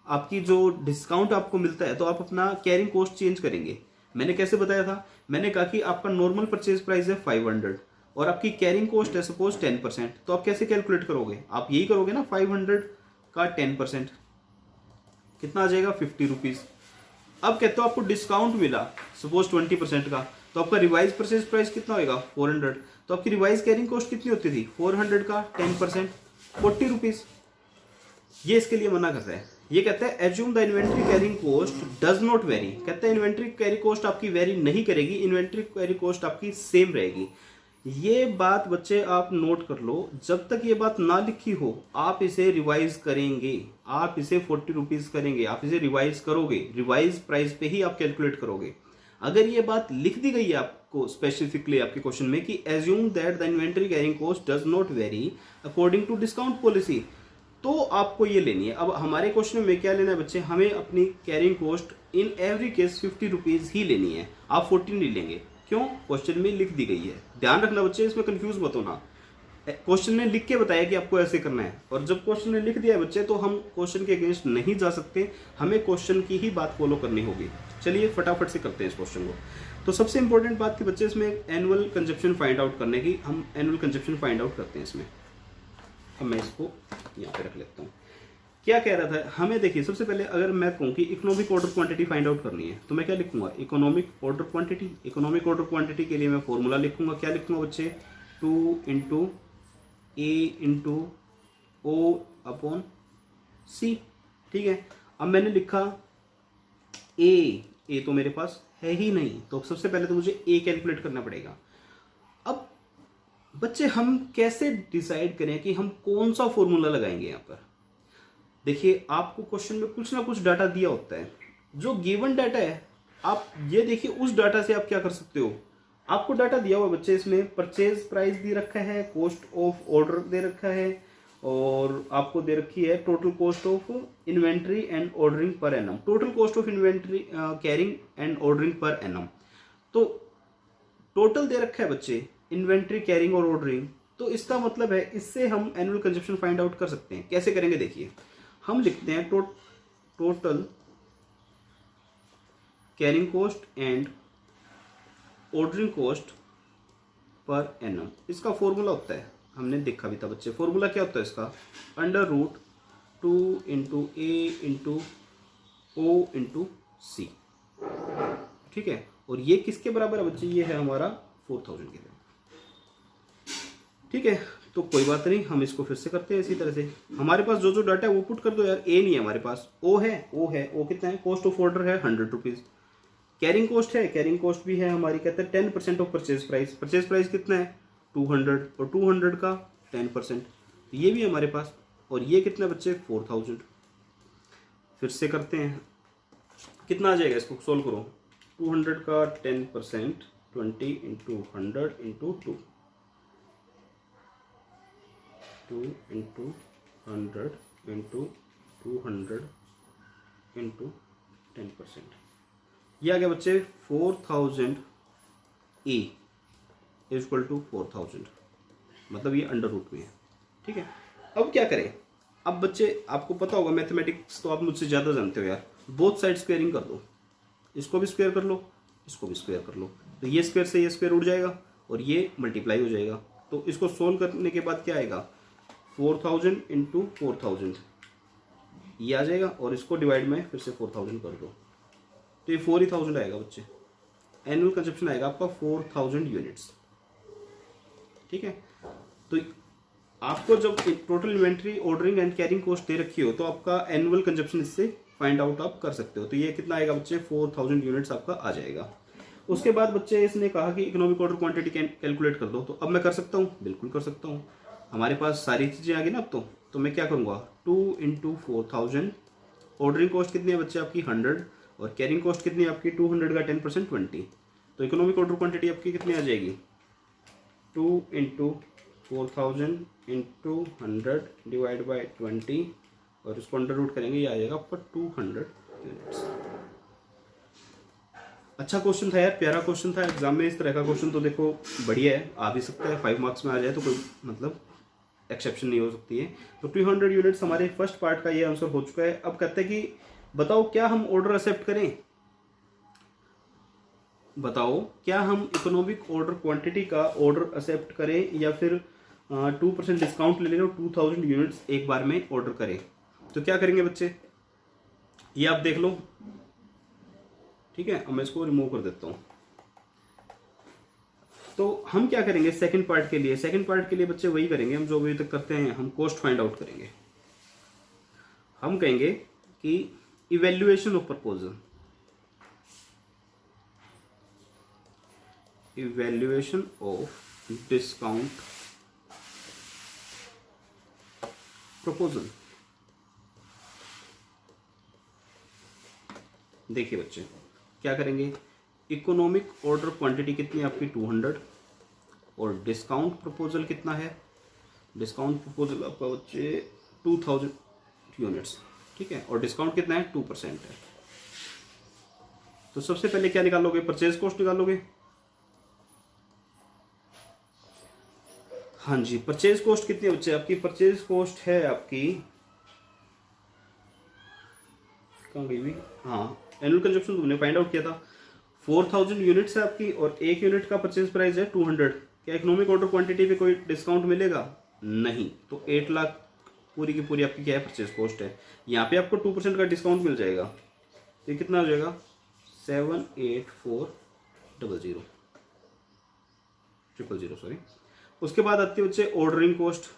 आपकी जो डिस्काउंट आपको मिलता है तो आप अपना कैरिंग कॉस्ट चेंज करेंगे। मैंने कैसे बताया था, मैंने कहा कि आपका नॉर्मल परचेज प्राइस है 500 और आपकी कैरिंग कॉस्ट है सपोज 10%, तो आप कैसे कैलकुलेट करोगे, आप यही करोगे ना, 500 का 10% कितना आ जाएगा 50 रुपीज़। अब कहते हो आपको डिस्काउंट मिला सपोज 20% का, तो आपका रिवाइज परचेज प्राइस कितना होगा 400, तो आपकी रिवाइज कैरिंग कॉस्ट कितनी होती थी 400 का 10% 40 रुपीज़। ये इसके लिए मना करता है, ये कहता है assume the inventory carrying cost does not very. कहता है इन्वेंट्री कैरी कॉस्ट आपकी वेरी नहीं करेगी, इन्वेंट्री कैरी कॉस्ट आपकी सेम रहेगी। ये बात बच्चे आप नोट कर लो, जब तक ये बात ना लिखी हो आप इसे रिवाइज करेंगे, आप इसे 40 रुपीज़ करेंगे, आप इसे रिवाइज करोगे, रिवाइज प्राइस पे ही आप कैलकुलेट करोगे। अगर ये बात लिख दी गई है आपको स्पेसिफिकली आपके क्वेश्चन में कि assume that the inventory carrying cost does not vary according to discount policy, तो आपको ये लेनी है। अब हमारे क्वेश्चन में क्या लेना है बच्चे, हमें अपनी carrying cost in every case 50 rupees ही लेनी है, आप 40 नहीं लेंगे। क्यों, क्वेश्चन में लिख दी गई है। ध्यान रखना बच्चे, इसमें कंफ्यूज मत होना। क्वेश्चन ने लिख के बताया कि आपको ऐसे करना है, और जब क्वेश्चन ने लिख दिया है बच्चे तो हम क्वेश्चन के अगेंस्ट नहीं जा सकते, हमें क्वेश्चन की ही बात फॉलो करनी होगी। चलिए फटाफट से करते हैं इस क्वेश्चन को। तो सबसे इंपॉर्टेंट बात थी बच्चे इसमें एनुअल कंजप्शन फाइंड आउट करने की, हम एनुअल कंजप्शन फाइंड आउट करते हैं इसमें। अब मैं इसको यहाँ पे रख लेता हूँ। क्या कह रहा था हमें, देखिए सबसे पहले अगर मैं कहूँ कि economic order quantity find out करनी है तो मैं क्या लिखूंगा, economic order quantity. Economic order quantity के लिए मैं फॉर्मूला लिखूंगा, क्या लिखूंगा बच्चे, 2 × A × O/C। ठीक है, अब मैंने लिखा ए तो मेरे पास है ही नहीं, तो सबसे पहले तो मुझे ए कैलकुलेट करना पड़ेगा। अब बच्चे हम कैसे डिसाइड करें कि हम कौन सा फॉर्मूला लगाएंगे यहाँ पर। देखिए आपको क्वेश्चन में कुछ ना कुछ डाटा दिया होता है, जो गिवन डाटा है आप ये देखिए, उस डाटा से आप क्या कर सकते हो। आपको डाटा दिया हुआ बच्चे, इसमें परचेज प्राइस दे रखा है, कॉस्ट ऑफ ऑर्डर दे रखा है, और आपको दे रखी है total cost of inventory and ordering per annum, total cost of inventory carrying and ordering per annum. तो टोटल दे रखा है बच्चे इन्वेंट्री कैरिंग और ऑर्डरिंग, तो इसका मतलब है इससे हम एनुअल कंजप्शन फाइंड आउट कर सकते हैं। कैसे करेंगे देखिए, हम लिखते हैं total carrying cost and ordering cost per annum, इसका फॉर्मूला होता है, हमने देखा भी था बच्चे, फॉर्मूला क्या होता है इसका, √2 इंटू ए इंटू ओ इंटू सी। ठीक है, और ये किसके बराबर है बच्चे, ये है हमारा 4000 के लिए। ठीक है, तो कोई बात नहीं, हम इसको फिर से करते हैं इसी तरह से। हमारे पास जो जो डाटा है वो पुट कर दो यार। ए नहीं है हमारे पास, ओ है, ओ कितना है, कॉस्ट ऑफ ऑर्डर है 100 रुपीज़। कैरिंग कॉस्ट है, कैरिंग कॉस्ट भी है हमारी, कहते हैं 10% of purchase price. Purchase price कितना है 200, और 200 का 10%, ये भी है हमारे पास। और ये कितना बच्चे 4000। फिर से करते हैं, कितना आ जाएगा, इसको सोल्व करो। 200 का 10% 20 into 100 into 2 into 100 into 200 into 10%, ये आ गया बच्चे 4000 ए इज इक्वल टू 4000, मतलब ये अंडर रूट में है। ठीक है, अब क्या करें, अब बच्चे आपको पता होगा मैथमेटिक्स तो आप मुझसे ज़्यादा जानते हो यार, बोथ साइड स्क्वेयरिंग कर दो, इसको भी स्क्वेयर कर लो, इसको भी स्क्वेयर कर लो, तो ये स्क्वेयर से ये स्क्वेयर उड़ जाएगा और ये मल्टीप्लाई हो जाएगा। तो इसको सोल्व करने के बाद क्या आएगा, 4000 इंटू 4000 ये आ जाएगा, और इसको डिवाइड में फिर से 4000 कर दो, तो ये 4000 आएगा बच्चे। एनुअल कंजप्शन आएगा आपका 4000 यूनिट्स। ठीक है, तो आपको जब total inventory, ordering and carrying cost दे रखी हो तो आपका एनुअल कंजप्शन इससे फाइंड आउट आप कर सकते हो। तो ये कितना आएगा बच्चे, 4000 यूनिट्स आपका आ जाएगा। उसके बाद बच्चे इसने कहा कि इकोनॉमिक ऑर्डर क्वांटिटी कैलकुलेट कर दो, तो अब मैं कर सकता हूँ, बिल्कुल कर सकता हूँ। हमारे पास सारी चीज़ें आ गई ना अब तो मैं क्या करूँगा, 2 इंटू 4000, ऑर्डरिंग कॉस्ट कितनी है बच्चे आपकी 100, और कैरिंग कॉस्ट कितनी है आपकी 200 का 10% 20, तो इकोनॉमिक ऑर्डर क्वांटिटी आपकी कितनी आ जाएगी, 2 इंटू 4000 इंटू 100 डिवाइड बाई 20, और इसको अंडर रूट करेंगे, ये आ जाएगा आपका 200 यूनिट्स। अच्छा क्वेश्चन था यार, प्यारा क्वेश्चन था। एग्जाम में इस तरह का क्वेश्चन तो देखो बढ़िया है, आ भी सकता है, 5 मार्क्स में आ जाए तो कोई मतलब एक्सेप्शन नहीं हो सकती है। तो 200 यूनिट्स हमारे फर्स्ट पार्ट का ये आंसर हो चुका है। अब कहते हैं कि बताओ क्या हम ऑर्डर एक्सेप्ट करें, बताओ क्या हम इकोनॉमिक ऑर्डर क्वांटिटी का ऑर्डर एक्सेप्ट करें या फिर 2% डिस्काउंट ले लें और 2000 यूनिट्स एक बार में ऑर्डर करें। तो क्या करेंगे बच्चे, ये आप देख लो। ठीक है, अब मैं इसको रिमूव कर देता हूं। तो हम क्या करेंगे सेकंड पार्ट के लिए, सेकंड पार्ट के लिए बच्चे वही करेंगे हम जो अभी तक करते हैं, हम कॉस्ट फाइंड आउट करेंगे। हम कहेंगे कि evaluation of proposal, evaluation of discount proposal. देखिए बच्चे क्या करेंगे, इकोनॉमिक ऑर्डर क्वांटिटी कितनी है आपकी 200, और डिस्काउंट प्रपोजल कितना है, डिस्काउंट प्रपोजल आपका बच्चे 2000 यूनिट्स। ठीक है, और डिस्काउंट कितना है 2% है। तो सबसे पहले क्या निकालोगे, परचेज कॉस्ट निकालोगे। हाँ जी, परचेज कॉस्ट कितनी है बच्चे आपकी, परचेज कॉस्ट है आपकी, कहाँ गई भी, हाँ एनुअल कंजप्शन तुमने फाइंड आउट किया था, 4000 यूनिट्स है आपकी, और एक यूनिट का परचेज प्राइस है 200। क्या इकोनॉमिक ऑर्डर क्वांटिटी पे कोई डिस्काउंट मिलेगा, नहीं, तो 8 लाख पूरी की पूरी आपकी क्या है परचेज कॉस्ट है। यहाँ पे आपको 2% का डिस्काउंट मिल जाएगा, तो ये कितना हो जाएगा 78400 सॉरी। उसके बाद आती है बच्चे ऑर्डरिंग कॉस्ट।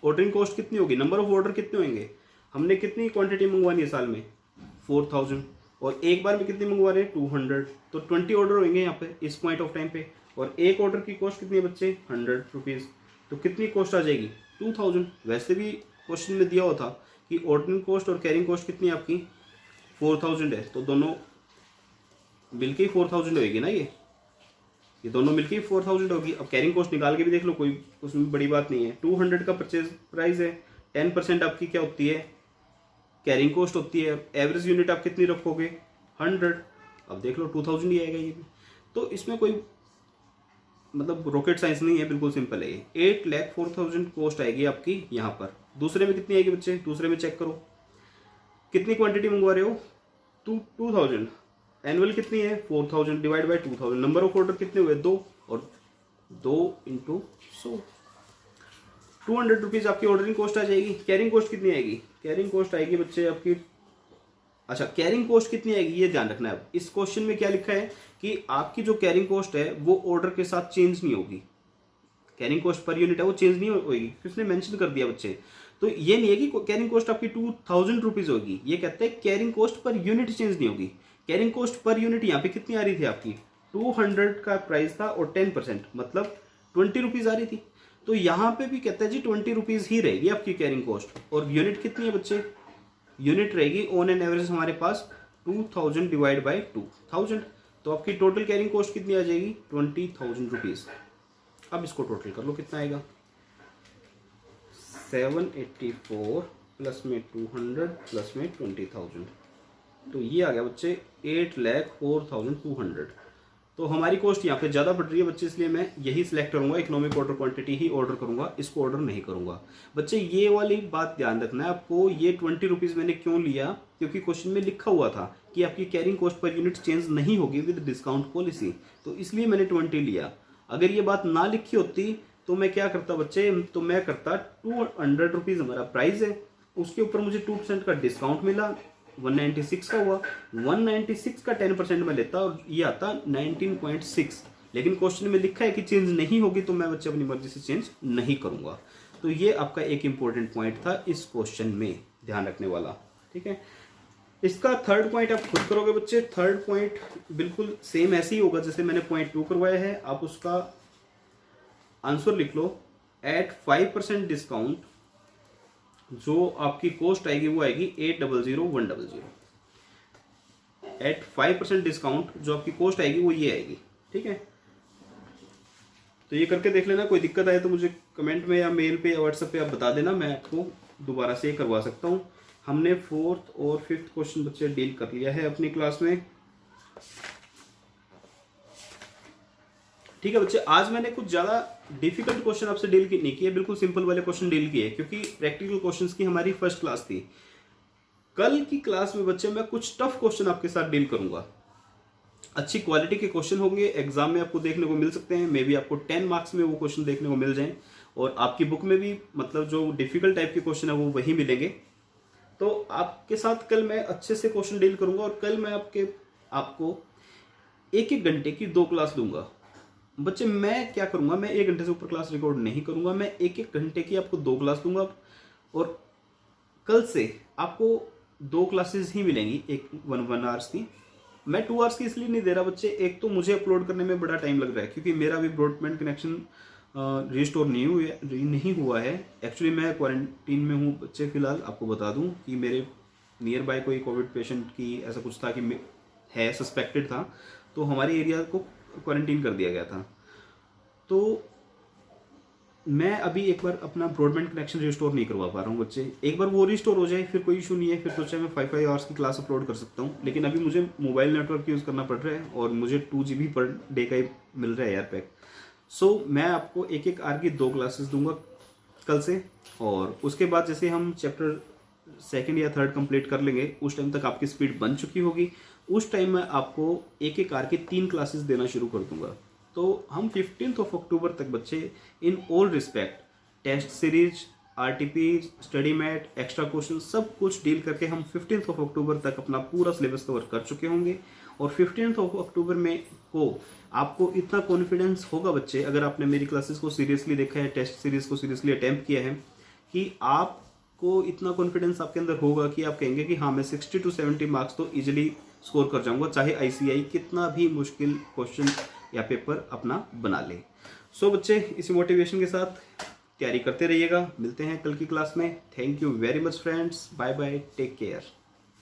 ऑर्डरिंग कॉस्ट कितनी होगी, नंबर ऑफ ऑर्डर कितने होंगे, हमने कितनी क्वांटिटी मंगवानी है साल में 4000, और एक बार में कितनी मंगवा रहे हैं 200, तो 20 ऑर्डर होंगे यहाँ पे इस पॉइंट ऑफ टाइम पे, और एक ऑर्डर की कॉस्ट कितनी है बच्चे 100 रुपीज़, तो कितनी कॉस्ट आ जाएगी 2000। वैसे भी क्वेश्चन में दिया हुआ था कि ऑर्डरिंग कॉस्ट और कैरिंग कॉस्ट कितनी है आपकी 4000 है, तो दोनों मिलके ही 4000 होगी ना, ये दोनों मिलके ही 4000 होगी। अब कैरिंग कॉस्ट निकाल के भी देख लो, कोई उसमें बड़ी बात नहीं है। 200 का परचेज प्राइस है, 10% आपकी क्या होती है कैरिंग कॉस्ट होती है। एवरेज यूनिट आप कितनी रखोगे 100, अब देख लो 2000 ही आएगा ये भी। तो इसमें कोई मतलब रॉकेट साइंस नहीं है, बिल्कुल सिंपल है ये। 8,04,000 कॉस्ट आएगी आपकी यहाँ पर। दूसरे में कितनी आएगी बच्चे, दूसरे में चेक करो कितनी क्वांटिटी मंगवा रहे हो 2000, एनुअल कितनी है 4000 divide by 2000, number of order कितने हुए 2, और 2 इंटू 100, 200 रुपीज आपकी ऑर्डरिंग कॉस्ट आ जाएगी। कैरिंग कॉस्ट कितनी आएगी, कैरिंग कॉस्ट आएगी बच्चे आपकी, अच्छा कैरिंग कॉस्ट कितनी आएगी ये ध्यान रखना है। अब इस क्वेश्चन में क्या लिखा है कि आपकी जो कैरिंग कॉस्ट है वो ऑर्डर के साथ चेंज नहीं होगी, कैरिंग कॉस्ट पर यूनिट है वो चेंज नहीं होगी, किसने मेंशन कर दिया बच्चे। तो ये नहीं है कि कैरिंग कॉस्ट आपकी 2000 रुपीज होगी, ये कहते हैं carrying cost per unit change नहीं होगी। कैरिंग कॉस्ट पर यूनिट यहाँ पे कितनी आ रही थी आपकी 200 का प्राइस था और 10% मतलब 20 रुपीज आ रही थी। तो यहाँ पे भी कहता है जी 20 रुपीज ही रहेगी आपकी कैरिंग कॉस्ट, और यूनिट कितनी है बच्चे, यूनिट रहेगी ऑन एन एवरेज हमारे पास 2000 डिवाइड बाई 2000, तो आपकी टोटल कैरिंग कॉस्ट कितनी आ जाएगी 20,000 रुपीज। अब इसको टोटल कर लो कितना आएगा 784 प्लस में 200 प्लस में 20,000, तो ये आ गया बच्चे 8,04,200। तो हमारी कॉस्ट यहाँ पे ज़्यादा बढ़ रही है बच्चे, इसलिए मैं यही सिलेक्ट करूँगा, इकोनॉमिक ऑर्डर क्वांटिटी ही ऑर्डर करूँगा, इसको ऑर्डर नहीं करूँगा। बच्चे ये वाली बात ध्यान रखना है आपको, ये 20 रुपीज़ मैंने क्यों लिया, क्योंकि क्वेश्चन में लिखा हुआ था कि आपकी carrying cost per unit change नहीं होगी विद डिस्काउंट पॉलिसी, तो इसलिए मैंने 20 लिया। अगर ये बात ना लिखी होती तो मैं क्या करता बच्चे, तो मैं करता 200 रुपीज़ हमारा प्राइस है, उसके ऊपर मुझे 2% का डिस्काउंट मिला, 196 का हुआ, 196 का 10% में लेता और ये आता 19.6, लेकिन क्वेश्चन में लिखा है कि चेंज नहीं होगी, तो मैं बच्चे अपनी मर्जी से चेंज नहीं करूंगा। तो ये आपका एक इंपॉर्टेंट पॉइंट था इस क्वेश्चन में ध्यान रखने वाला, ठीक है। इसका थर्ड पॉइंट आप खुद करोगे बच्चे, थर्ड पॉइंट बिल्कुल सेम ऐसे ही होगा जैसे मैंने पॉइंट 2 करवाया है। आप उसका आंसर लिख लो, एट 5% डिस्काउंट जो आपकी कॉस्ट आएगी वो आएगी 8,00,100। एट 5% डिस्काउंट जो आपकी कॉस्ट आएगी वो ये आएगी, ठीक है। तो ये करके देख लेना, कोई दिक्कत आए तो मुझे कमेंट में या मेल पे या व्हाट्सएप पे आप बता देना, मैं आपको दोबारा से करवा सकता हूँ। हमने 4th और 5th क्वेश्चन बच्चे डील कर लिया है अपनी क्लास में, ठीक है बच्चे। आज मैंने कुछ ज़्यादा डिफिकल्ट क्वेश्चन आपसे डील नहीं किए, बिल्कुल सिंपल वाले क्वेश्चन डील किए, क्योंकि प्रैक्टिकल क्वेश्चंस की हमारी फर्स्ट क्लास थी। कल की क्लास में बच्चे मैं कुछ टफ क्वेश्चन आपके साथ डील करूंगा, अच्छी क्वालिटी के क्वेश्चन होंगे, एग्जाम में आपको देखने को मिल सकते हैं, मे बी आपको 10 मार्क्स में वो क्वेश्चन देखने को मिल जाएं, और आपकी बुक में भी मतलब जो डिफिकल्ट टाइप के क्वेश्चन है वो वही मिलेंगे। तो आपके साथ कल मैं अच्छे से क्वेश्चन डील करूंगा, और कल मैं आपको 1-1 घंटे की 2 क्लास दूंगा बच्चे। मैं क्या करूंगा, मैं 1 घंटे से ऊपर क्लास रिकॉर्ड नहीं करूंगा, मैं 1-1 घंटे की आपको 2 क्लास दूंगा, और कल से आपको 2 क्लासेस ही मिलेंगी, एक 1 आवर्स की। मैं 2 आवर्स की इसलिए नहीं दे रहा बच्चे, एक तो मुझे अपलोड करने में बड़ा टाइम लग रहा है, क्योंकि मेरा भी ब्रॉडबैंड कनेक्शन रिस्टोर नहीं हुआ है। एक्चुअली मैं क्वारंटीन में हूँ बच्चे फिलहाल। आपको बता दूँ कि मेरे नियर बाय कोई कोविड पेशेंट की ऐसा कुछ था कि है, सस्पेक्टेड था, तो हमारे एरिया को क्वारंटीन कर दिया गया था। तो मैं अभी एक बार अपना ब्रॉडबैंड कनेक्शन रिस्टोर नहीं करवा पा रहा हूँ बच्चे। एक बार वो रिस्टोर हो जाए फिर कोई इशू नहीं है, फिर सोचा मैं 5 आवर्स की क्लास अपलोड कर सकता हूँ, लेकिन अभी मुझे मोबाइल नेटवर्क यूज़ करना पड़ रहा है, और मुझे 2 GB पर डे का ही मिल रहा है यार पैक। सो मैं आपको 1-1 आवर की 2 क्लासेस दूंगा कल से, और उसके बाद जैसे हम चैप्टर 2nd या 3rd कंप्लीट कर लेंगे, उस टाइम तक आपकी स्पीड बन चुकी होगी। उस टाइम मैं आपको 1-1 आवर की 3 क्लासेस देना शुरू कर दूंगा। तो हम 15th ऑफ अक्टूबर तक बच्चे in all respect test series, RTP, study mat, extra question सब कुछ डील करके हम 15th ऑफ अक्टूबर तक अपना पूरा सिलेबस कवर कर चुके होंगे। और 15th ऑफ अक्टूबर में को आपको इतना कॉन्फिडेंस होगा बच्चे, अगर आपने मेरी क्लासेस को सीरियसली देखा है, टेस्ट सीरीज को सीरियसली अटेम्प्ट किया है, कि आपको इतना कॉन्फिडेंस आपके अंदर होगा कि आप कहेंगे कि हाँ मैं 60 to 70 मार्क्स तो इजीली स्कोर कर जाऊंगा, चाहे ICI कितना भी मुश्किल क्वेश्चन या पेपर अपना बना ले। सो बच्चे इसी मोटिवेशन के साथ तैयारी करते रहिएगा। मिलते हैं कल की क्लास में। Thank you very much friends, bye bye, take care.